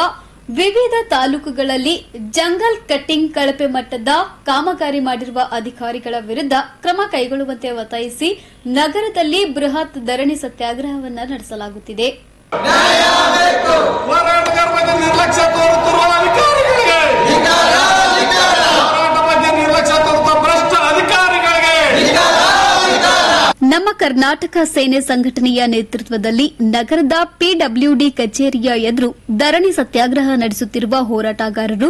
ವಿವಿಧ ತಾಲೂಕುಗಳಲ್ಲಿ ಜಂಗಲ್ ಕಟ್ಟಿಂಗ್ ಕಳಪೆ ಮಟ್ಟದ ಕಾಮಗಾರಿ ಮಾಡಿರುವ ಅಧಿಕಾರಿಗಳ ವಿರುದ್ಧ ಕ್ರಮ ಕೈಗೊಳ್ಳುವಂತೆ ಒತ್ತಾಯಿಸಿ ನಗರದಲ್ಲಿ ಬೃಹತ್ ಧರಣಿ ಸತ್ಯಾಗ್ರಹವನ್ನು ನಡೆಸಲಾಗುತ್ತಿದೆ. ನಮ್ಮ ಕರ್ನಾಟಕ ಸೇನೆ ಸಂಘಟನೆಯ ನೇತೃತ್ವದಲ್ಲಿ ನಗರದ ಪಿಡಬ್ಲ್ಯೂಡಿ ಕಚೇರಿಯ ಎದುರು ಧರಣಿ ಸತ್ಯಾಗ್ರಹ ನಡೆಸುತ್ತಿರುವ ಹೋರಾಟಗಾರರು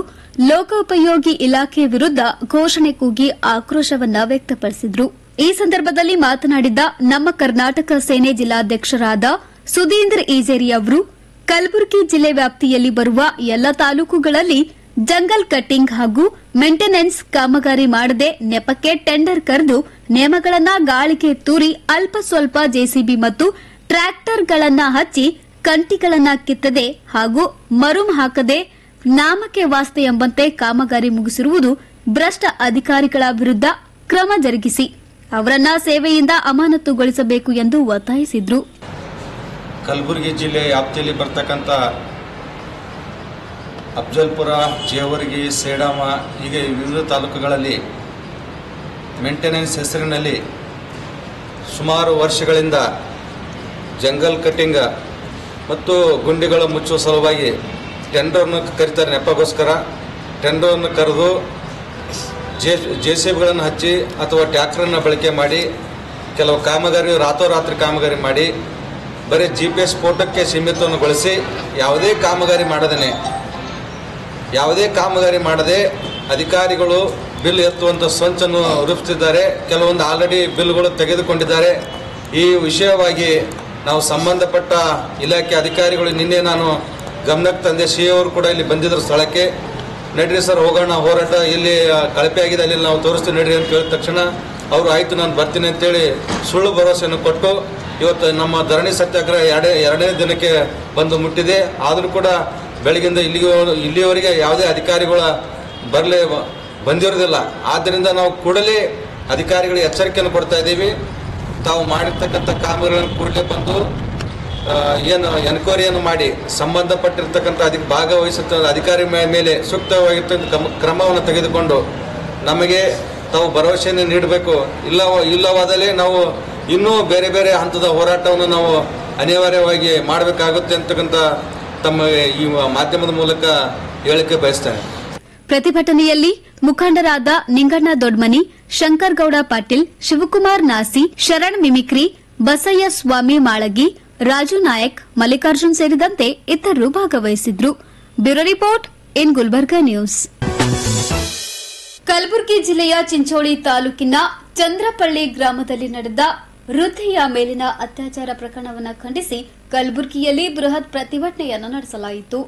ಲೋಕೋಪಯೋಗಿ ಇಲಾಖೆ ವಿರುದ್ಧ ಘೋಷಣೆ ಕೂಗಿ ಆಕ್ರೋಶವನ್ನ ವ್ಯಕ್ತಪಡಿಸಿದರು. ಈ ಸಂದರ್ಭದಲ್ಲಿ ಮಾತನಾಡಿದ ನಮ್ಮ ಕರ್ನಾಟಕ ಸೇನೆ ಜಿಲ್ಲಾಧ್ಯಕ್ಷರಾದ ಸುಧೀಂದ್ರ ಈಜೇರಿ ಅವರು, ಕಲಬುರಗಿ ಜಿಲ್ಲೆ ವ್ಯಾಪ್ತಿಯಲ್ಲಿ ಬರುವ ಎಲ್ಲ ತಾಲೂಕುಗಳಲ್ಲಿ ಜಂಗಲ್ ಕಟ್ಟಿಂಗ್ ಹಾಗೂ ಮೇಂಟೆನೆನ್ಸ್ ಕಾಮಗಾರಿ ಮಾಡದೆ ನೆಪಕ್ಕೆ ಟೆಂಡರ್ ಕರೆದು ನೇಮಗಳನ್ನ ಗಾಳಿಗೆ ತೂರಿ ಅಲ್ಪ ಸ್ವಲ್ಪ ಜೆಸಿಬಿ ಮತ್ತು ಟ್ರ್ಯಾಕ್ಟರ್ಗಳನ್ನ ಹಚ್ಚಿ ಕಂಟಿಗಳನ್ನ ಕಿತ್ತದೆ ಹಾಗೂ ಮರುಮ್ ಹಾಕದೆ ನಾಮಕ್ಕೆ ವಾಸ್ತೆ ಎಂಬಂತೆ ಕಾಮಗಾರಿ ಮುಗಿಸಿರುವುದು ಭ್ರಷ್ಟ ಅಧಿಕಾರಿಗಳ ವಿರುದ್ಧ ಕ್ರಮ ಜರುಗಿಸಿ ಅವರನ್ನ ಸೇವೆಯಿಂದ ಅಮಾನತುಗೊಳಿಸಬೇಕು ಎಂದು ಒತ್ತಾಯಿಸಿದರು. ಕಲಬುರಗಿ ಜಿಲ್ಲೆ ವ್ಯಾಪ್ತಿಯಲ್ಲಿ ಬರ್ತಕ್ಕಂಥ ಅಫ್ಜಲ್ಪುರ, ಜೇವರ್ಗಿ, ಸೇಡಾಮ ಹೀಗೆ ವಿವಿಧ ತಾಲೂಕುಗಳಲ್ಲಿ ಮೇಂಟೆನೆನ್ಸ್ ಹೆಸರಿನಲ್ಲಿ ಸುಮಾರು ವರ್ಷಗಳಿಂದ ಜಂಗಲ್ ಕಟ್ಟಿಂಗ್ ಮತ್ತು ಗುಂಡಿಗಳ ಮುಚ್ಚುವ ಸಲುವಾಗಿ ಟೆಂಡರ್ನ ಕರೀತಾರೆ. ನೆಪಗೋಸ್ಕರ ಟೆಂಡರ್ನ ಕರೆದು ಜೆಸಿಬಿಗಳನ್ನು ಹಚ್ಚಿ ಅಥವಾ ಟ್ರ್ಯಾಕ್ಟರನ್ನು ಬಳಕೆ ಮಾಡಿ ಕೆಲವು ಕಾಮಗಾರಿ ರಾತ್ರೋರಾತ್ರಿ ಕಾಮಗಾರಿ ಮಾಡಿ ಬರೀ GPS ಫೋಟೋಕ್ಕೆ ಸೀಮಿತಗೊಳಿಸಿ ಯಾವುದೇ ಕಾಮಗಾರಿ ಮಾಡದೆ ಅಧಿಕಾರಿಗಳು ಬಿಲ್ ಎತ್ತುವಂಥ ಸಂಚನ್ನು ರೂಪಿಸುತ್ತಿದ್ದಾರೆ. ಕೆಲವೊಂದು ಆಲ್ರೆಡಿ ಬಿಲ್ಗಳು ತೆಗೆದುಕೊಂಡಿದ್ದಾರೆ. ಈ ವಿಷಯವಾಗಿ ನಾವು ಸಂಬಂಧಪಟ್ಟ ಇಲಾಖೆ ಅಧಿಕಾರಿಗಳು ನಿನ್ನೆ ನಾನು ಗಮನಕ್ಕೆ ತಂದೆ. ಸಿ ಅವರು ಕೂಡ ಇಲ್ಲಿ ಬಂದಿದ್ದರು ಸ್ಥಳಕ್ಕೆ. ನಡ್ರಿ ಸರ್ ಹೋಗೋಣ, ಹೋರಾಟ ಇಲ್ಲಿ ಕಳಪೆ ಆಗಿದೆ, ಅಲ್ಲಿ ನಾವು ತೋರಿಸ್ತೀವಿ ನಡ್ರಿ ಅಂತ ಹೇಳಿದ ತಕ್ಷಣ ಅವರು ಆಯಿತು ನಾನು ಬರ್ತೀನಿ ಅಂತೇಳಿ ಸುಳ್ಳು ಭರವಸೆಯನ್ನು ಕೊಟ್ಟು ಇವತ್ತು ನಮ್ಮ ಧರಣಿ ಸತ್ಯಾಗ್ರಹ ಎರಡನೇ ದಿನಕ್ಕೆ ಬಂದು ಮುಟ್ಟಿದೆ. ಆದರೂ ಕೂಡ ಬೆಳಗಿಂದ ಇಲ್ಲಿಯವರೆಗೆ ಯಾವುದೇ ಅಧಿಕಾರಿಗಳ ಬಂದಿರೋದಿಲ್ಲ. ಆದ್ದರಿಂದ ನಾವು ಕೂಡಲೇ ಅಧಿಕಾರಿಗಳಿಗೆ ಎಚ್ಚರಿಕೆಯನ್ನು ಕೊಡ್ತಾ ಇದ್ದೀವಿ. ತಾವು ಮಾಡಿರ್ತಕ್ಕಂಥ ಕಾಮಗಾರಿಗಳನ್ನು ಕೂಡಲೇ ಬಂದು ಏನು ಎನ್ಕ್ವೈರಿಯನ್ನು ಮಾಡಿ ಸಂಬಂಧಪಟ್ಟಿರ್ತಕ್ಕಂಥ ಭಾಗವಹಿಸುತ್ತ ಅಧಿಕಾರಿ ಮೇಲೆ ಸೂಕ್ತವಾಗಿರ್ತಕ್ಕಂಥ ಕ್ರಮವನ್ನು ತೆಗೆದುಕೊಂಡು ನಮಗೆ ತಾವು ಭರವಸೆಯನ್ನು ನೀಡಬೇಕು. ಇಲ್ಲವಾದಲ್ಲಿ ನಾವು ಇನ್ನೂ ಬೇರೆ ಬೇರೆ ಹಂತದ ಹೋರಾಟವನ್ನು ನಾವು ಅನಿವಾರ್ಯವಾಗಿ ಮಾಡಬೇಕಾಗುತ್ತೆ ಅಂತಕ್ಕಂಥ ತಮಗೆ ಈ ಮಾಧ್ಯಮದ ಮೂಲಕ ಹೇಳಿಕೆ ಬಯಸ್ತೇನೆ. ಪ್ರತಿಭಟನೆಯಲ್ಲಿ ಮುಖಂಡರಾದ ನಿಂಗಣ್ಣ ದೊಡ್ಮನಿ, ಶಂಕರಗೌಡ ಪಾಟೀಲ್, ಶಿವಕುಮಾರ್ ನಾಸಿ, ಶರಣ್ ಮಿಮಿಕ್ರಿ, ಬಸಯ್ಯ ಸ್ವಾಮಿ ಮಾಳಗಿ, ರಾಜು ನಾಯಕ್, ಮಲ್ಲಿಕಾರ್ಜುನ್ ಸೇರಿದಂತೆ ಇತರರು ಭಾಗವಹಿಸಿದ್ರು. Bureau report in Gulbarga news. Kalaburagi ಜಿಲ್ಲೆಯ ಚಿಂಚೋಳಿ ತಾಲೂಕಿನ ಚಂದ್ರಪಳ್ಳಿ ಗ್ರಾಮದಲ್ಲಿ ನಡೆದ ವೃದ್ಧೆಯ ಮೇಲಿನ ಅತ್ಯಾಚಾರ ಪ್ರಕರಣವನ್ನು ಖಂಡಿಸಿ ಕಲಬುರಗಿಯಲ್ಲಿ ಬೃಹತ್ ಪ್ರತಿಭಟನೆಯನ್ನು ನಡೆಸಲಾಯಿತು.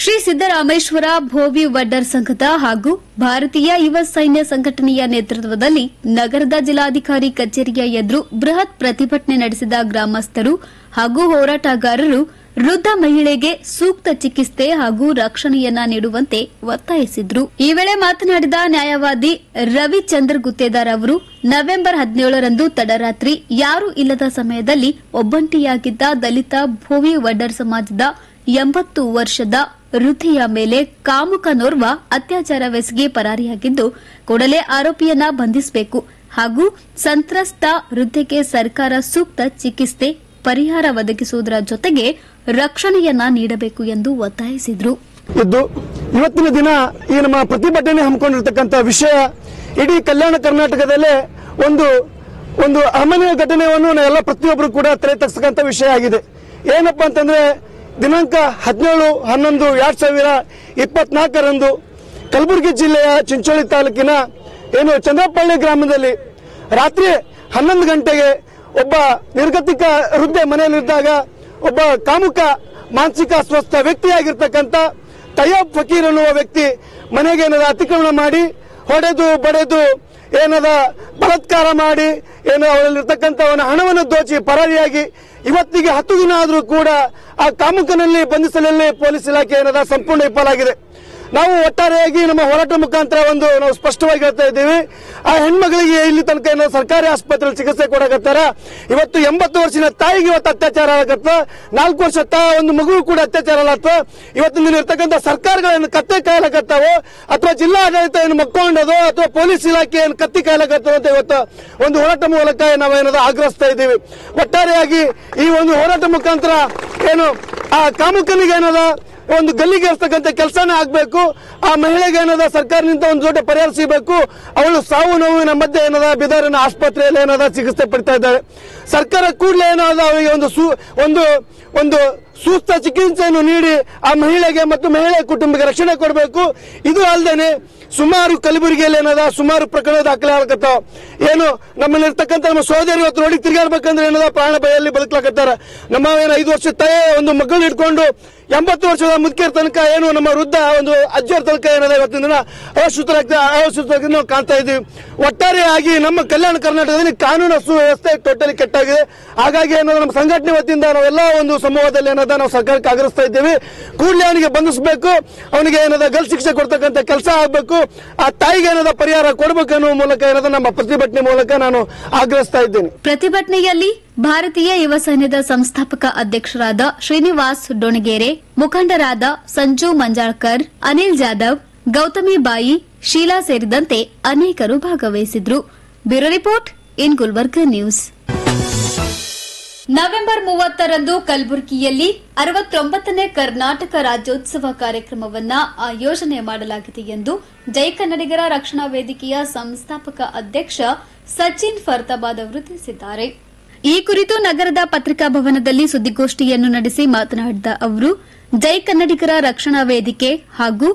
ಶ್ರೀ ಸಿದ್ದರಾಮೇಶ್ವರ ಭೋವಿ ವಡ್ಡರ್ ಸಂಘದ ಹಾಗೂ ಭಾರತೀಯ ಯುವ ಸೈನ್ಯ ಸಂಘಟನೆಯ ನೇತೃತ್ವದಲ್ಲಿ ನಗರದ ಜಿಲ್ಲಾಧಿಕಾರಿ ಕಚೇರಿಯ ಎದುರು ಬೃಹತ್ ಪ್ರತಿಭಟನೆ ನಡೆಸಿದ ಗ್ರಾಮಸ್ಥರು ಹಾಗೂ ಹೋರಾಟಗಾರರು ವೃದ್ಧ ಮಹಿಳೆಗೆ ಸೂಕ್ತ ಚಿಕಿತ್ಸೆ ಹಾಗೂ ರಕ್ಷಣೆಯನ್ನ ನೀಡುವಂತೆ ಒತ್ತಾಯಿಸಿದ್ರು. ಈ ವೇಳೆ ಮಾತನಾಡಿದ ನ್ಯಾಯವಾದಿ ರವಿಚಂದ್ರ ಗುತ್ತೇದಾರ್ ಅವರು, ನವೆಂಬರ್ 17ರಂದು ತಡರಾತ್ರಿ ಯಾರೂ ಇಲ್ಲದ ಸಮಯದಲ್ಲಿ ಒಬ್ಬಂಟಿಯಾಗಿದ್ದ ದಲಿತ ಭೋವಿ ವಡ್ಡರ್ ಸಮಾಜದ 80 ವರ್ಷದ ವೃದ್ಧೆಯ ಮೇಲೆ ಕಾಮುಕನೋರ್ವ ಅತ್ಯಾಚಾರವೆಸಗಿ ಪರಾರಿಯಾಗಿದ್ದು, ಕೂಡಲೇ ಆರೋಪಿಯನ್ನ ಬಂಧಿಸಬೇಕು ಹಾಗೂ ಸಂತ್ರಸ್ತ ವೃದ್ಧೆಗೆ ಸರ್ಕಾರ ಸೂಕ್ತ ಚಿಕಿತ್ಸೆ ಪರಿಹಾರ ಒದಗಿಸುವುದರ ಜೊತೆಗೆ ರಕ್ಷಣೆಯನ್ನ ನೀಡಬೇಕು ಎಂದು ಒತ್ತಾಯಿಸಿದರು. ಇವತ್ತಿನ ದಿನ ಈ ನಮ್ಮ ಪ್ರತಿಭಟನೆ ಹಮ್ಮಿಕೊಂಡಿರ್ತಕ್ಕಂಥ ವಿಷಯ ಇಡೀ ಕಲ್ಯಾಣ ಕರ್ನಾಟಕದಲ್ಲೇ ಒಂದು ಅಮಾನ್ಯ ಘಟನೆಯನ್ನು ಎಲ್ಲ ಪ್ರತಿಯೊಬ್ಬರು ಕೂಡ ತಲೆ ತಗ್ಸತಕ್ಕಂಥ ವಿಷಯ ಆಗಿದೆ. ಏನಪ್ಪಾ ಅಂತಂದ್ರೆ ದಿನಾಂಕ 17/11/2024ರಂದು ಕಲಬುರಗಿ ಜಿಲ್ಲೆಯ ಚಿಂಚೋಳಿ ತಾಲೂಕಿನ ಚಂದ್ರಪಳ್ಳಿ ಗ್ರಾಮದಲ್ಲಿ ರಾತ್ರಿ 11 ಗಂಟೆಗೆ ಒಬ್ಬ ನಿರ್ಗತಿಕ ವೃದ್ಧೆ ಮನೆಯಲ್ಲಿದ್ದಾಗ ಒಬ್ಬ ಕಾಮುಕ ಮಾನಸಿಕ ಅಸ್ವಸ್ಥ ವ್ಯಕ್ತಿಯಾಗಿರ್ತಕ್ಕಂಥ ತಯ್ಯಬ್ ಫಕೀರ್ ಅನ್ನುವ ವ್ಯಕ್ತಿ ಮನೆಗೆ ಅತಿಕ್ರಮಣ ಮಾಡಿ ಹೊಡೆದು ಬಡೆದು ಬಲಾತ್ಕಾರ ಮಾಡಿ ಅವರಲ್ಲಿರ್ತಕ್ಕಂಥ ಹಣವನ್ನು ದೋಚಿ ಪರಾರಿಯಾಗಿ ಇವತ್ತಿಗೆ 10 ದಿನ ಆದರೂ ಕೂಡ ಆ ಕಾಮುಕನಲ್ಲಿ ಬಂಧಿಸಲಲ್ಲಿ ಪೊಲೀಸ್ ಇಲಾಖೆ ಸಂಪೂರ್ಣ ವಿಫಲಾಗಿದೆ. ನಾವು ಒಟ್ಟಾರೆಯಾಗಿ ನಮ್ಮ ಹೋರಾಟ ಮುಖಾಂತರ ನಾವು ಸ್ಪಷ್ಟವಾಗಿ ಹೇಳ್ತಾ ಇದ್ದೀವಿ. ಆ ಹೆಣ್ಮಗಳಿಗೆ ಇಲ್ಲಿ ತನಕ ಸರ್ಕಾರಿ ಆಸ್ಪತ್ರೆಯಲ್ಲಿ ಚಿಕಿತ್ಸೆ ಕೊಡಕತ್ತಾರ. ಇವತ್ತು 80 ವರ್ಷದ ತಾಯಿಗೆ ಇವತ್ತು ಅತ್ಯಾಚಾರ ಆಗತ್ತ, 4 ವರ್ಷ ಒಂದು ಮಗು ಕೂಡ ಅತ್ಯಾಚಾರ ಆಗತ್ತ. ಇವತ್ತಿನ ಇರ್ತಕ್ಕಂಥ ಸರ್ಕಾರಗಳನ್ನು ಕತ್ತೆ ಕಾಯಲಾಗತ್ತಾವೋ ಅಥವಾ ಜಿಲ್ಲಾ ಆಡಳಿತ ಮಕ್ಕೊಂಡದೋ ಅಥವಾ ಪೊಲೀಸ್ ಇಲಾಖೆ ಕತ್ತಿ ಕಾಯಲಾಗತ್ತೋ ಅಂತ ಇವತ್ತು ಒಂದು ಹೋರಾಟ ಮೂಲಕ ನಾವೇನದ ಆಗ್ರಹಿಸ್ತಾ ಇದ್ದೀವಿ. ಒಟ್ಟಾರೆಯಾಗಿ ಈ ಒಂದು ಹೋರಾಟ ಮುಖಾಂತರ ಆ ಕಾಮುಕನಿಗೆ ಒಂದು ಗಲ್ಲಿಗೇರಿಸ್ತಕ್ಕಂಥ ಕೆಲಸನೇ ಆಗಬೇಕು. ಆ ಮಹಿಳೆಗೆ ಏನದ ಸರ್ಕಾರದಿಂದ ಒಂದು ದೊಡ್ಡ ಪರಿಹಾರ ಸಿಗಬೇಕು. ಅವಳು ಸಾವು ನೋವಿನ ಮಧ್ಯೆ ಏನದ ಬೀದರಿನ ಆಸ್ಪತ್ರೆಯಲ್ಲಿ ಏನದ ಚಿಕಿತ್ಸೆ ಪಡಿತಾ ಇದ್ದಾಳೆ. ಸರ್ಕಾರ ಕೂಡಲೇ ಏನದ ಅವರಿಗೆ ಒಂದು ಸೂಕ್ತ ಚಿಕಿತ್ಸೆಯನ್ನು ನೀಡಿ ಆ ಮಹಿಳೆಗೆ ಮತ್ತು ಮಹಿಳೆಯ ಕುಟುಂಬಕ್ಕೆ ರಕ್ಷಣೆ ಕೊಡಬೇಕು. ಇದು ಅಲ್ಲದೆ ಸುಮಾರು ಕಲಬುರಗಿಯಲ್ಲಿ ಏನದ ಸುಮಾರು ಪ್ರಕರಣ ದಾಖಲೆ ಆಗತ್ತಾವ. ಏನು ನಮ್ಮಲ್ಲಿರ್ತಕ್ಕಂಥ ನಮ್ಮ ಸಹೋದರಿ ಇವತ್ತು ನೋಡಿ ತಿರುಗಾಡ್ಬೇಕಂದ್ರೆ ಏನದ ಪ್ರಾಣ ಭಯಲ್ಲಿ ಬದುಕಲಾಕತ್ತಾರ. ನಮ್ಮ 5 ವರ್ಷ ತಾಯಿ ಒಂದು ಮಕ್ಕಳು ಹಿಡ್ಕೊಂಡು 80 ವರ್ಷದ ಮುದುಕಿಯರ ತನಕ ಏನು ನಮ್ಮ ವೃದ್ಧ ಒಂದು ಅಜ್ಜರ ತನಕ ಏನದ ಇವತ್ತಿನ ದಿನ ಅಸುರಕ್ಷಿತವಾಗಿ ನಾವು ಕಾಣ್ತಾ ಇದ್ದೀವಿ. ಒಟ್ಟಾರೆಯಾಗಿ ನಮ್ಮ ಕಲ್ಯಾಣ ಕರ್ನಾಟಕದಲ್ಲಿ ಕಾನೂನು ಸುವ್ಯವಸ್ಥೆ ಟೋಟಲಿ ಕೆಟ್ಟಾಗಿದೆ. ಹಾಗಾಗಿ ಏನದ ನಮ್ಮ ಸಂಘಟನೆ ವತಿಯಿಂದ ನಾವೆಲ್ಲ ಒಂದು ಸಮೂಹದಲ್ಲಿ ಏನದ ನಾವು ಸರ್ಕಾರಕ್ಕೆ ಆಗ್ರಹಿಸ್ತಾ ಇದ್ದೇವೆ. ಕೂಡಲೇ ಅವನಿಗೆ ಬಂಧಿಸಬೇಕು, ಅವನಿಗೆ ಏನದ ಗಲ್ ಶಿಕ್ಷೆ ಕೊಡ್ತಕ್ಕಂಥ ಕೆಲಸ ಆಗಬೇಕು. ಆ ತಾಯಿಗೆ ಏನದ ಪರಿಹಾರ ಕೊಡಬೇಕು ಅನ್ನುವ ಮೂಲಕ ಏನದ ನಮ್ಮ ಪ್ರತಿಭಟನೆ ಮೂಲಕ ನಾನು ಆಗ್ರಹಿಸ್ತಾ ಇದ್ದೇನೆ. ಪ್ರತಿಭಟನೆಯಲ್ಲಿ ಭಾರತೀಯ ಯುವ ಸೈನ್ಯದ ಸಂಸ್ಥಾಪಕ ಅಧ್ಯಕ್ಷರಾದ ಶ್ರೀನಿವಾಸ್ ಡೊಣಗೇರೆ, ಮುಖಂಡರಾದ ಸಂಜು ಮಂಜಾಳ್ಕರ್, ಅನಿಲ್ ಜಾಧವ್, ಗೌತಮಿ ಬಾಯಿ, ಶೀಲಾ ಸೇರಿದಂತೆ ಅನೇಕರು ಭಾಗವಹಿಸಿದ್ರು. Bureau report in Gulbarga news. November 30ರಂದು ಕಲಬುರಗಿಯಲ್ಲಿ 69ನೇ ಕರ್ನಾಟಕ ರಾಜ್ಯೋತ್ಸವ ಕಾರ್ಯಕ್ರಮವನ್ನು ಆಯೋಜನೆ ಮಾಡಲಾಗಿದೆ ಎಂದು ಜೈ ಕನ್ನಡಿಗರ ರಕ್ಷಣಾ ವೇದಿಕೆಯ ಸಂಸ್ಥಾಪಕ ಅಧ್ಯಕ್ಷ ಸಚಿನ್ ಫರ್ತಾಬಾದ್ ಅವರು ತಿಳಿಸಿದ್ದಾರೆ. ಈ ಕುರಿತು ನಗರದ ಪತ್ರಿಕಾ ಭವನದಲ್ಲಿ ಸುದ್ದಿಗೋಷ್ಠಿಯನ್ನು ನಡೆಸಿ ಮಾತನಾಡಿದ ಅವರು, ಜೈ ಕನ್ನಡಿಗರ ರಕ್ಷಣಾ ವೇದಿಕೆ ಹಾಗೂ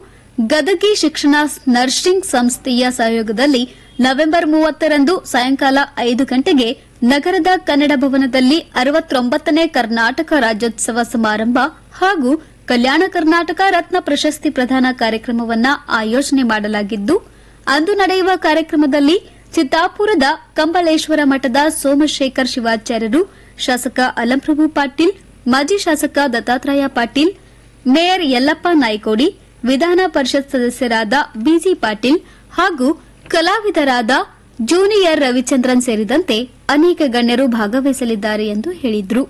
ಗದಗಿ ಶಿಕ್ಷಣ ನರ್ಸಿಂಗ್ ಸಂಸ್ಥೆಯ ಸಹಯೋಗದಲ್ಲಿ ನವೆಂಬರ್ 30ರಂದು ಸಾಯಂಕಾಲ 5 ಗಂಟೆಗೆ ನಗರದ ಕನ್ನಡ ಭವನದಲ್ಲಿ 69ನೇ ಕರ್ನಾಟಕ ರಾಜ್ಯೋತ್ಸವ ಸಮಾರಂಭ ಹಾಗೂ ಕಲ್ಯಾಣ ಕರ್ನಾಟಕ ರತ್ನ ಪ್ರಶಸ್ತಿ ಪ್ರದಾನ ಕಾರ್ಯಕ್ರಮವನ್ನು ಆಯೋಜನೆ ಮಾಡಲಾಗಿದ್ದು, ಅಂದು ನಡೆಯುವ ಕಾರ್ಯಕ್ರಮದಲ್ಲಿ ಚಿತ್ತಾಪುರದ ಕಂಬಳೇಶ್ವರ ಮಠದ ಸೋಮಶೇಖರ್ ಶಿವಾಚಾರ್ಯರು, ಶಾಸಕ ಅಲಂಪ್ರಭು ಪಾಟೀಲ್, ಮಾಜಿ ಶಾಸಕ ದತ್ತಾತ್ರೇಯ ಪಾಟೀಲ್, ಮೇಯರ್ ಯಲ್ಲಪ್ಪ ನಾಯ್ಕೋಡಿ, ವಿಧಾನ ಪರಿಷತ್ ಸದಸ್ಯರಾದ ಬಿಜಿ ಪಾಟೀಲ್ ಹಾಗೂ ಕಲಾವಿದರಾದ ಜೂನಿಯರ್ ರವಿಚಂದ್ರನ್ ಸೇರಿದಂತೆ ಅನೇಕ ಗಣ್ಯರು ಭಾಗವಹಿಸಲಿದ್ದಾರೆ ಎಂದು ಹೇಳಿದರು.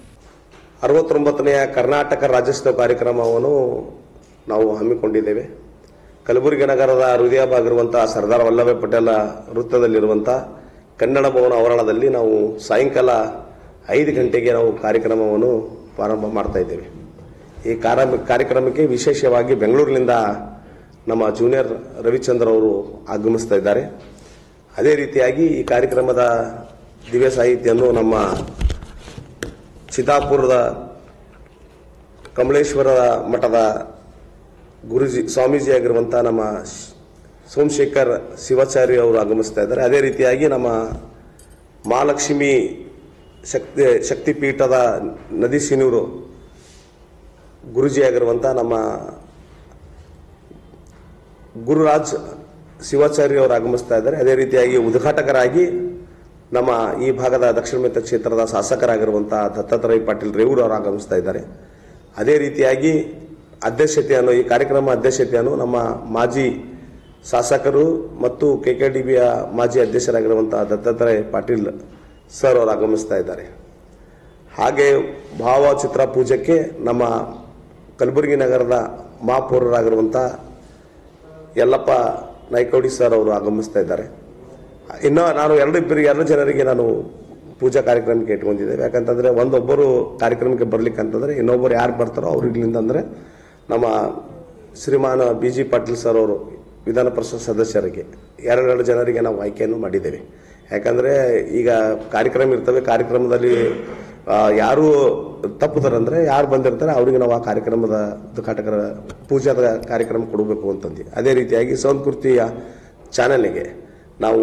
69ನೇ ಕರ್ನಾಟಕ ರಾಜ್ಯೋತ್ಸವ ಕಾರ್ಯಕ್ರಮವನ್ನು ನಾವು ಹಮ್ಮಿಕೊಂಡಿದ್ದೇವೆ. ಕಲಬುರಗಿ ನಗರದ ಹೃದಯ ಭಾಗವಿರುವಂತಹ ಸರ್ದಾರ್ ವಲ್ಲಭಾಯ್ ಪಟೇಲ ವೃತ್ತದಲ್ಲಿರುವಂತಹ ಕನ್ನಡ ಭವನ ಆವರಣದಲ್ಲಿ ನಾವು ಸಾಯಂಕಾಲ 5 ಗಂಟೆಗೆ ನಾವು ಕಾರ್ಯಕ್ರಮವನ್ನು ಪ್ರಾರಂಭ ಮಾಡ್ತಾ ಇದ್ದೇವೆ. ಈ ಕಾರ್ಯಕ್ರಮಕ್ಕೆ ವಿಶೇಷವಾಗಿ ಬೆಂಗಳೂರಿನಿಂದ ನಮ್ಮ ಜೂನಿಯರ್ ರವಿಚಂದ್ರ ಅವರು ಆಗಮಿಸ್ತಾ ಇದ್ದಾರೆ. ಅದೇ ರೀತಿಯಾಗಿ ಈ ಕಾರ್ಯಕ್ರಮದ ದಿವ್ಯ ಸಾಹಿತ್ಯವನ್ನು ನಮ್ಮ ಚಿತ್ತಾಪುರದ ಕಮಲೇಶ್ವರ ಮಠದ ಗುರುಜಿ ಸ್ವಾಮೀಜಿ ಆಗಿರುವಂತಹ ನಮ್ಮ ಸೋಮಶೇಖರ್ ಶಿವಾಚಾರ್ಯ ಅವರು ಆಗಮಿಸ್ತಾ ಇದ್ದಾರೆ. ಅದೇ ರೀತಿಯಾಗಿ ನಮ್ಮ ಮಹಾಲಕ್ಷ್ಮಿ ಶಕ್ತಿಪೀಠದ ನದಿಸಿನೂರು ಗುರುಜಿ ಆಗಿರುವಂತಹ ನಮ್ಮ ಗುರುರಾಜ್ ಶಿವಾಚಾರ್ಯ ಅವರು ಆಗಮಿಸ್ತಾ ಇದ್ದಾರೆ. ಅದೇ ರೀತಿಯಾಗಿ ಉದ್ಘಾಟಕರಾಗಿ ನಮ್ಮ ಈ ಭಾಗದ ದಕ್ಷಿಣ ಮಧ್ಯ ಕ್ಷೇತ್ರದ ಶಾಸಕರಾಗಿರುವಂತಹ ದತ್ತಾತ್ರೇಯ ಪಾಟೀಲ್ ರೇವೂರ್ ಅವರು ಆಗಮಿಸ್ತಾ ಇದ್ದಾರೆ. ಅದೇ ರೀತಿಯಾಗಿ ಅಧ್ಯಕ್ಷತೆಯನ್ನು ಈ ಕಾರ್ಯಕ್ರಮ ಅಧ್ಯಕ್ಷತೆಯನ್ನು ನಮ್ಮ ಮಾಜಿ ಶಾಸಕರು ಮತ್ತು ಕೆಕೆಡಿಬಿಯ ಮಾಜಿ ಅಧ್ಯಕ್ಷರಾಗಿರುವಂತಹ ದತ್ತಾತ್ರೇಯ ಪಾಟೀಲ್ ಸರ್ ಅವರು ಆಗಮಿಸ್ತಾ ಇದ್ದಾರೆ. ಹಾಗೆ ಭಾವಚಿತ್ರ ಪೂಜೆಗೆ ನಮ್ಮ ಕಲಬುರಗಿ ನಗರದ ಮಹಾಪೌರರಾಗಿರುವಂತಹ ಯಲ್ಲಪ್ಪ ನಾಯ್ಕೋಡಿ ಸರ್ ಅವರು ಆಗಮಿಸ್ತಾ ಇದ್ದಾರೆ. ಇನ್ನು ನಾನು ಎರಡು ಜನರಿಗೆ ನಾನು ಪೂಜಾ ಕಾರ್ಯಕ್ರಮಕ್ಕೆ ಇಟ್ಕೊಂಡಿದ್ದೇವೆ. ಯಾಕಂತಂದ್ರೆ ಒಬ್ಬರು ಕಾರ್ಯಕ್ರಮಕ್ಕೆ ಬರ್ಲಿಕ್ಕಂತಂದ್ರೆ ಇನ್ನೊಬ್ಬರು ಯಾರು ಬರ್ತಾರೋ ಅವ್ರಿಗ್ಲಿಂದ ಅಂದ್ರೆ ನಮ್ಮ ಶ್ರೀಮಾನ್ ಬಿಜಿ ಪಾಟೀಲ್ ಸರ್ ಅವರು ವಿಧಾನ ಪರಿಷತ್ ಸದಸ್ಯರಿಗೆ 2 ಜನರಿಗೆ ನಾವು ಆಯ್ಕೆಯನ್ನು ಮಾಡಿದ್ದೇವೆ. ಯಾಕಂದ್ರೆ ಈಗ ಕಾರ್ಯಕ್ರಮ ಇರ್ತವೆ, ಕಾರ್ಯಕ್ರಮದಲ್ಲಿ ಯಾರು ತಪ್ಪುತ್ತಾರಂದ್ರೆ ಯಾರು ಬಂದಿರ್ತಾರೆ ಅವರಿಗೆ ನಾವು ಆ ಕಾರ್ಯಕ್ರಮದ ಉದ್ಘಾಟಕರ ಪೂಜಾದ ಕಾರ್ಯಕ್ರಮ ಕೊಡಬೇಕು ಅಂತಂದು. ಅದೇ ರೀತಿಯಾಗಿ ಸಂಸ್ಕೃತಿಯ ಚಾನೆಲ್ಗೆ ನಾವು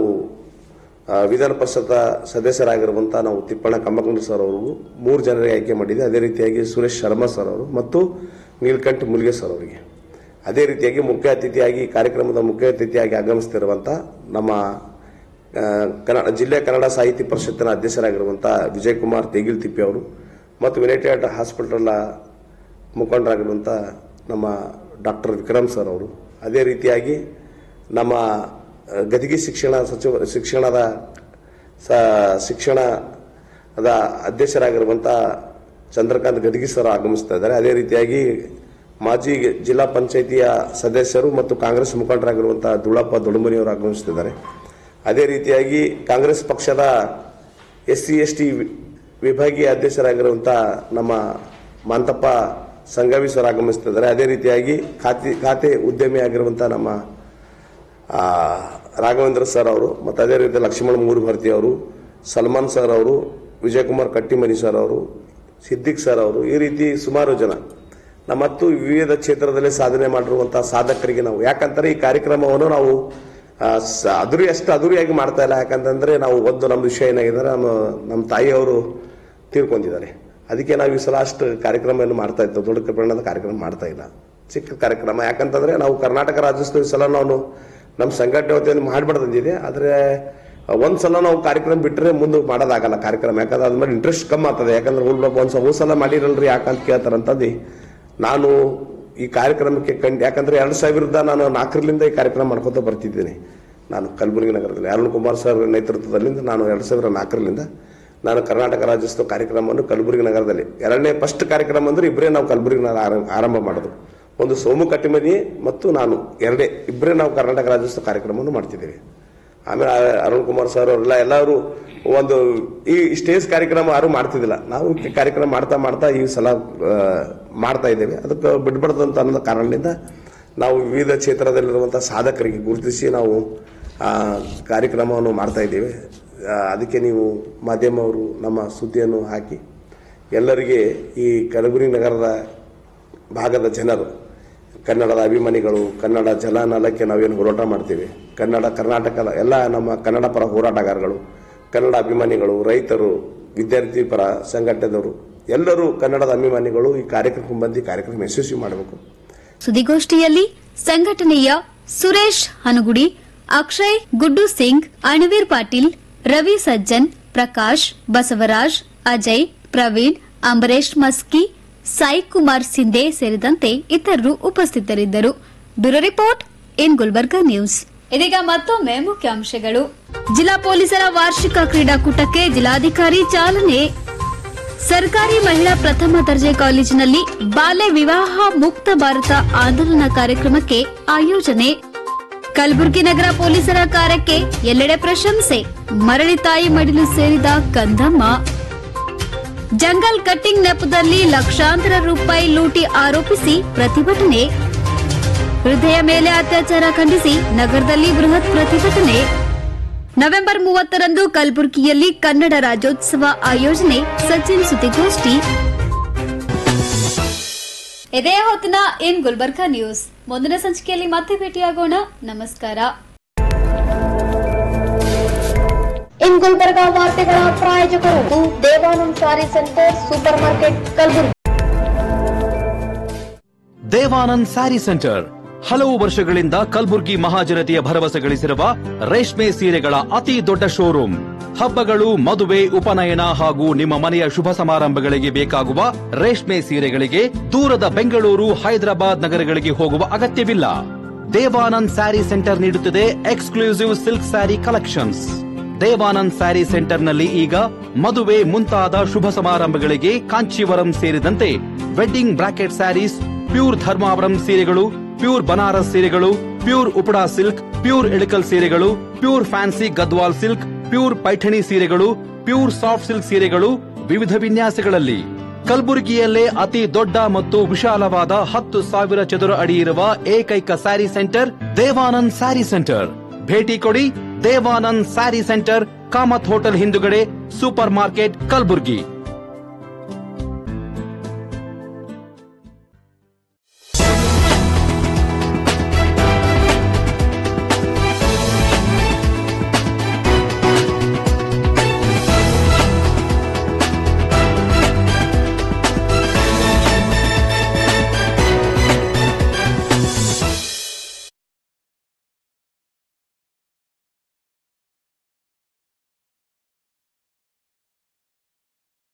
ವಿಧಾನ ಪರಿಷತ್ ಸದಸ್ಯರಾಗಿರುವಂಥ ನಾವು ತಿಪ್ಪಣ್ಣ ಕಂಬಕಂಡ ಸರ್ ಅವರು 3 ಜನರಿಗೆ ಆಯ್ಕೆ ಮಾಡಿದೆ. ಅದೇ ರೀತಿಯಾಗಿ ಸುರೇಶ್ ಶರ್ಮಾ ಸರ್ ಅವರು ಮತ್ತು ನೀಲಕಂಠ ಮುಲ್ಗೆ ಸರ್ ಅವರಿಗೆ. ಅದೇ ರೀತಿಯಾಗಿ ಮುಖ್ಯ ಅತಿಥಿಯಾಗಿ ಕಾರ್ಯಕ್ರಮದ ಮುಖ್ಯ ಅತಿಥಿಯಾಗಿ ಆಗಮಿಸುತ್ತಿರುವಂಥ ನಮ್ಮ ಜಿಲ್ಲೆ ಕನ್ನಡ ಸಾಹಿತ್ಯ ಪರಿಷತ್ತಿನ ಅಧ್ಯಕ್ಷರಾಗಿರುವಂಥ ವಿಜಯಕುಮಾರ್ ತೇಗಿಲ್ ತಿಪ್ಪಿ ಅವರು ಮತ್ತು ಯುನೈಟೆಡ್ ಹಾಸ್ಪಿಟಲ್ ಮುಖಂಡರಾಗಿರುವಂಥ ನಮ್ಮ ಡಾಕ್ಟರ್ ವಿಕ್ರಮ್ ಸರ್ ಅವರು. ಅದೇ ರೀತಿಯಾಗಿ ನಮ್ಮ ಗದಗಿ ಶಿಕ್ಷಣದ ಅಧ್ಯಕ್ಷರಾಗಿರುವಂಥ ಚಂದ್ರಕಾಂತ್ ಗದಗಿ ಸರ್ ಆಗಮಿಸ್ತಾ ಇದ್ದಾರೆ. ಅದೇ ರೀತಿಯಾಗಿ ಮಾಜಿ ಜಿಲ್ಲಾ ಪಂಚಾಯಿತಿಯ ಸದಸ್ಯರು ಮತ್ತು ಕಾಂಗ್ರೆಸ್ ಮುಖಂಡರಾಗಿರುವಂತಹ ದುಳಪ್ಪ ದೊಡಮನಿ ಅವರು ಆಗಮಿಸುತ್ತಿದ್ದಾರೆ. ಅದೇ ರೀತಿಯಾಗಿ ಕಾಂಗ್ರೆಸ್ ಪಕ್ಷದ SC ST ವಿಭಾಗೀಯ ಅಧ್ಯಕ್ಷರಾಗಿರುವಂತಹ ನಮ್ಮ ಮಾಂತಪ್ಪ ಸಂಗವಿ ಸರ್ ಆಗಮಿಸ್ತಿದ್ದಾರೆ. ಅದೇ ರೀತಿಯಾಗಿ ಖಾತೆ ಉದ್ಯಮಿ ಆಗಿರುವಂಥ ನಮ್ಮ ರಾಘವೇಂದ್ರ ಸರ್ ಅವರು, ಮತ್ತು ಅದೇ ರೀತಿ ಲಕ್ಷ್ಮಣ್ ಮೂರುಭರ್ತಿ ಅವರು, ಸಲ್ಮಾನ್ ಸರ್ ಅವರು, ವಿಜಯಕುಮಾರ್ ಕಟ್ಟಿಮನಿ ಸರ್ ಅವರು, ಸಿದ್ದಿಕ್ ಸರ್ ಅವರು, ಈ ರೀತಿ ಸುಮಾರು ಜನ ಮತ್ತು ವಿವಿಧ ಕ್ಷೇತ್ರದಲ್ಲಿ ಸಾಧನೆ ಮಾಡಿರುವಂತಹ ಸಾಧಕರಿಗೆ ನಾವು, ಯಾಕಂತಾರೆ ಈ ಕಾರ್ಯಕ್ರಮವನ್ನು ನಾವು ಅಷ್ಟು ಅದ್ದೂರಿಯಾಗಿ ಮಾಡ್ತಾ ಇಲ್ಲ. ಯಾಕಂತಂದ್ರೆ ನಾವು ನಮ್ಮ ವಿಷಯ ಏನಾಗಿದ್ದಾರೆ, ನಮ್ಮ ತಾಯಿಯವರು ತೀರ್ಕೊಂಡಿದ್ದಾರೆ. ಅದಕ್ಕೆ ನಾವು ಈ ಸಲ ಅಷ್ಟು ಕಾರ್ಯಕ್ರಮ ಮಾಡ್ತಾ ಇತ್ತು, ದೊಡ್ಡ ಪ್ರಮಾಣದ ಕಾರ್ಯಕ್ರಮ ಮಾಡ್ತಾ ಇಲ್ಲ, ಚಿಕ್ಕ ಕಾರ್ಯಕ್ರಮ. ಯಾಕಂತಂದ್ರೆ ನಾವು ಕರ್ನಾಟಕ ರಾಜ್ಯೋತ್ಸವ ಈ ಸಲ ನಾವು ನಮ್ಮ ಸಂಘಟನೆ ವತಿಯಿಂದ ಮಾಡಿಬಿಡ್ದಿದೆ. ಆದರೆ ಒಂದ್ಸಲ ನಾವು ಕಾರ್ಯಕ್ರಮ ಬಿಟ್ಟರೆ ಮುಂದೆ ಮಾಡೋದಾಗಲ್ಲ ಕಾರ್ಯಕ್ರಮ, ಯಾಕಂದ್ರೆ ಅದ್ಮೇಲೆ ಇಂಟ್ರೆಸ್ಟ್ ಕಮ್ಮಿ ಆಗ್ತದೆ. ಯಾಕಂದ್ರೆ ಒಂದ್ಸಲ ಮಾಡಿರಲ್ರಿ ಯಾಕಂತ ಕೇಳ್ತಾರಂತಂದು ನಾನು ಈ ಕಾರ್ಯಕ್ರಮಕ್ಕೆ ಯಾಕಂದ್ರೆ 2000 ನಾನು 4ರಿಂದ ಈ ಕಾರ್ಯಕ್ರಮ ಮಾಡ್ಕೊತ ಬರ್ತಿದ್ದೀನಿ. ನಾನು ಕಲಬುರಗಿ ನಗರದಲ್ಲಿ ಅರುಣ್ ಕುಮಾರ್ ಸರ್ ನೇತೃತ್ವದಲ್ಲಿ ನಾನು 2004ರಿಂದ ನಾನು ಕರ್ನಾಟಕ ರಾಜ್ಯೋತ್ಸವ ಕಾರ್ಯಕ್ರಮವನ್ನು ಕಲಬುರಗಿ ನಗರದಲ್ಲಿ ಫಸ್ಟ್ ಕಾರ್ಯಕ್ರಮ ಅಂದ್ರೆ ಇಬ್ಬರೇ ನಾವು ಕಲಬುರಗಿ ಆರಂಭ ಮಾಡೋದು. ಒಂದು ಸೋಮು ಕಟ್ಟಿಮನಿ ಮತ್ತು ನಾನು ಇಬ್ಬರೇ ನಾವು ಕರ್ನಾಟಕ ರಾಜ್ಯೋತ್ಸವ ಕಾರ್ಯಕ್ರಮವನ್ನು ಮಾಡ್ತಿದ್ದೇವೆ. ಆಮೇಲೆ ಅರುಣ್ ಕುಮಾರ್ ಸರ್ ಅವರೆಲ್ಲ ಎಲ್ಲರೂ ಒಂದು ಈ ಸ್ಟೇಜ್ ಕಾರ್ಯಕ್ರಮ ಯಾರು ಮಾಡ್ತಿದ್ದಿಲ್ಲ. ನಾವು ಕಾರ್ಯಕ್ರಮ ಮಾಡ್ತಾ ಈ ಸಲ ಮಾಡ್ತಾ ಇದ್ದೇವೆ. ಅದಕ್ಕೆ ಬಿಡ್ಬಾರ್ದಂತ ಅನ್ನೋ ಕಾರಣದಿಂದ ನಾವು ವಿವಿಧ ಕ್ಷೇತ್ರದಲ್ಲಿರುವಂತಹ ಸಾಧಕರಿಗೆ ಗುರುತಿಸಿ ನಾವು ಕಾರ್ಯಕ್ರಮವನ್ನು ಮಾಡ್ತಾ ಇದ್ದೇವೆ. ಅದಕ್ಕೆ ನೀವು ಮಾಧ್ಯಮವರು ನಮ್ಮ ಸುದ್ದಿಯನ್ನು ಹಾಕಿ ಎಲ್ಲರಿಗೆ ಈ ಕಲಬುರಗಿ ನಗರದ ಭಾಗದ ಜನರು, ಕನ್ನಡದ ಅಭಿಮಾನಿಗಳು, ಕನ್ನಡ ಜಲನಲಕ್ಕೆ ನಾವೇನು ಹೋರಾಟ ಮಾಡ್ತೀವಿ, ಕರ್ನಾಟಕದ ಎಲ್ಲ ನಮ್ಮ ಕನ್ನಡ ಪರ ಹೋರಾಟಗಾರಗಳು, ಕನ್ನಡ ಅಭಿಮಾನಿಗಳು, ರೈತರು, ವಿದ್ಯಾರ್ಥಿ ಪರ ಸಂಘಟನೆದವರು ಎಲ್ಲರೂ ಕನ್ನಡದ ಅಭಿಮಾನಿಗಳು ಈ ಕಾರ್ಯಕ್ರಮ ಬಂದು ಕಾರ್ಯಕ್ರಮ ಯಶಸ್ವಿ ಮಾಡಬೇಕು. ಸುದ್ದಿಗೋಷ್ಠಿಯಲ್ಲಿ ಸಂಘಟನೆಯ ಸುರೇಶ್ ಹನಗುಡಿ, ಅಕ್ಷಯ್ ಗುಡ್ಡು ಸಿಂಗ್, ಅಣವೀರ್ ಪಾಟೀಲ್, ರವಿ ಸಜ್ಜನ್, ಪ್ರಕಾಶ್, ಬಸವರಾಜ್, ಅಜಯ್, ಪ್ರವೀಣ್, ಅಂಬರೇಶ್ ಮಸ್ಕಿ, ಸಾಯಿ ಕುಮಾರ್ ಸಿಂಧೆ ಸೇರಿದಂತೆ ಇತರರು ಉಪಸ್ಥಿತರಿದ್ದರು. Bureau report in Gulbarga news. ಇದೀಗ ಮತ್ತೊಮ್ಮೆ ಮುಖ್ಯಾಂಶಗಳು. ಜಿಲ್ಲಾ ಪೊಲೀಸರ ವಾರ್ಷಿಕ ಕ್ರೀಡಾಕೂಟಕ್ಕೆ ಜಿಲ್ಲಾಧಿಕಾರಿ ಚಾಲನೆ. ಸರ್ಕಾರಿ ಮಹಿಳಾ ಪ್ರಥಮ ದರ್ಜೆ ಕಾಲೇಜಿನಲ್ಲಿ ಬಾಲ್ಯ ವಿವಾಹ ಮುಕ್ತ ಭಾರತ ಆಂದೋಲನ ಕಾರ್ಯಕ್ರಮಕ್ಕೆ ಆಯೋಜನೆ. ಕಲಬುರಗಿ ನಗರ ಪೊಲೀಸರ ಕಾರ್ಯಕ್ಕೆ ಎಲ್ಲೆಡೆ ಪ್ರಶಂಸೆ. ಮರಳಿ ತಾಯಿ ಮಡಿಲು ಸೇರಿದ ಕಂದಮ್ಮ. ಜಂಗಲ್ ಕಟ್ಟಿಂಗ್ ನೆಪದಲ್ಲಿ ಲಕ್ಷಾಂತರ ರೂಪಾಯಿ ಲೂಟಿ ಆರೋಪಿಸಿ ಪ್ರತಿಭಟನೆ. ಹೃದಯ ಮೇಲೆ ಅತ್ಯಾಚಾರ ಖಂಡಿಸಿ ನಗರದಲ್ಲಿ ಬೃಹತ್ ಪ್ರತಿಭಟನೆ. ನವೆಂಬರ್ 30ರಂದು ಕಲಬುರಗಿಯಲ್ಲಿ ಕನ್ನಡ ರಾಜ್ಯೋತ್ಸವ ಆಯೋಜನೆ. ಸಚಿನ್ ಸುದ್ದಿಗೋಷ್ಠಿ. ಇದೇ ಹೊತ್ತಿನ ಇನ್ ಗುಲ್ಬರ್ಗಾ ನ್ಯೂಸ್. ಮುಂದಿನ ಸಂಚಿಕೆಯಲ್ಲಿ ಮತ್ತೆ ಭೇಟಿಯಾಗೋಣ. ನಮಸ್ಕಾರ. ಇನ್ ಗುಲ್ಬರ್ಗಾ ವಾರ್ತೆಗಳ ಪ್ರಾಯೋಜಕರು Devanand sari centre super market Kalaburagi. Devanand sari centre ಹಲವು ವರ್ಷಗಳಿಂದ ಕಲಬುರ್ಗಿ ಮಹಾಜನತೆಯ ಭರವಸೆ ಗಳಿಸಿರುವ ರೇಷ್ಮೆ ಸೀರೆಗಳ ಅತಿ ದೊಡ್ಡ ಶೋರೂಮ್. ಹಬ್ಬಗಳು, ಮದುವೆ, ಉಪನಯನ ಹಾಗೂ ನಿಮ್ಮ ಮನೆಯ ಶುಭ ಸಮಾರಂಭಗಳಿಗೆ ಬೇಕಾಗುವ ರೇಷ್ಮೆ ಸೀರೆಗಳಿಗೆ ದೂರದ ಬೆಂಗಳೂರು, ಹೈದರಾಬಾದ್ ನಗರಗಳಿಗೆ ಹೋಗುವ ಅಗತ್ಯವಿಲ್ಲ. ದೇವಾನಂದ್ ಸ್ಯಾರಿ ಸೆಂಟರ್ ನೀಡುತ್ತಿದೆ exclusive silk sari collections. Devanand sari ಸೆಂಟರ್ನಲ್ಲಿ ಈಗ ಮದುವೆ ಮುಂತಾದ ಶುಭ ಸಮಾರಂಭಗಳಿಗೆ ಕಾಂಚೀವರಂ ಸೇರಿದಂತೆ wedding brocade saris, pure Dharmavaram ಸೀರೆಗಳು, ಪ್ಯೂರ್ ಬನಾರಸ್ ಸೀರೆಗಳು, pure Uppada silk, pure Ilkal ಸೀರೆಗಳು, pure fancy Gadwal silk, pure Paithani ಸೀರೆಗಳು, ಪ್ಯೂರ್ ಸಾಫ್ಟ್ ಸಿಲ್ಕ್ ಸೀರೆಗಳು ವಿವಿಧ ವಿನ್ಯಾಸಗಳಲ್ಲಿ. ಕಲಬುರಗಿಯಲ್ಲೇ ಅತಿ ದೊಡ್ಡ ಮತ್ತು ವಿಶಾಲವಾದ 10,000 ಚದುರ ಅಡಿ ಇರುವ ಏಕೈಕ ಸ್ಯಾರಿ ಸೆಂಟರ್ ದೇವಾನಂದ್ ಸ್ಯಾರಿ ಸೆಂಟರ್. ಭೇಟಿ ಕೊಡಿ. ದೇವಾನಂದ್ ಸ್ಯಾರಿ ಸೆಂಟರ್, ಕಾಮತ್ ಹೋಟೆಲ್ ಹಿಂದುಗಡೆ, ಸೂಪರ್ ಮಾರ್ಕೆಟ್, ಕಲಬುರಗಿ.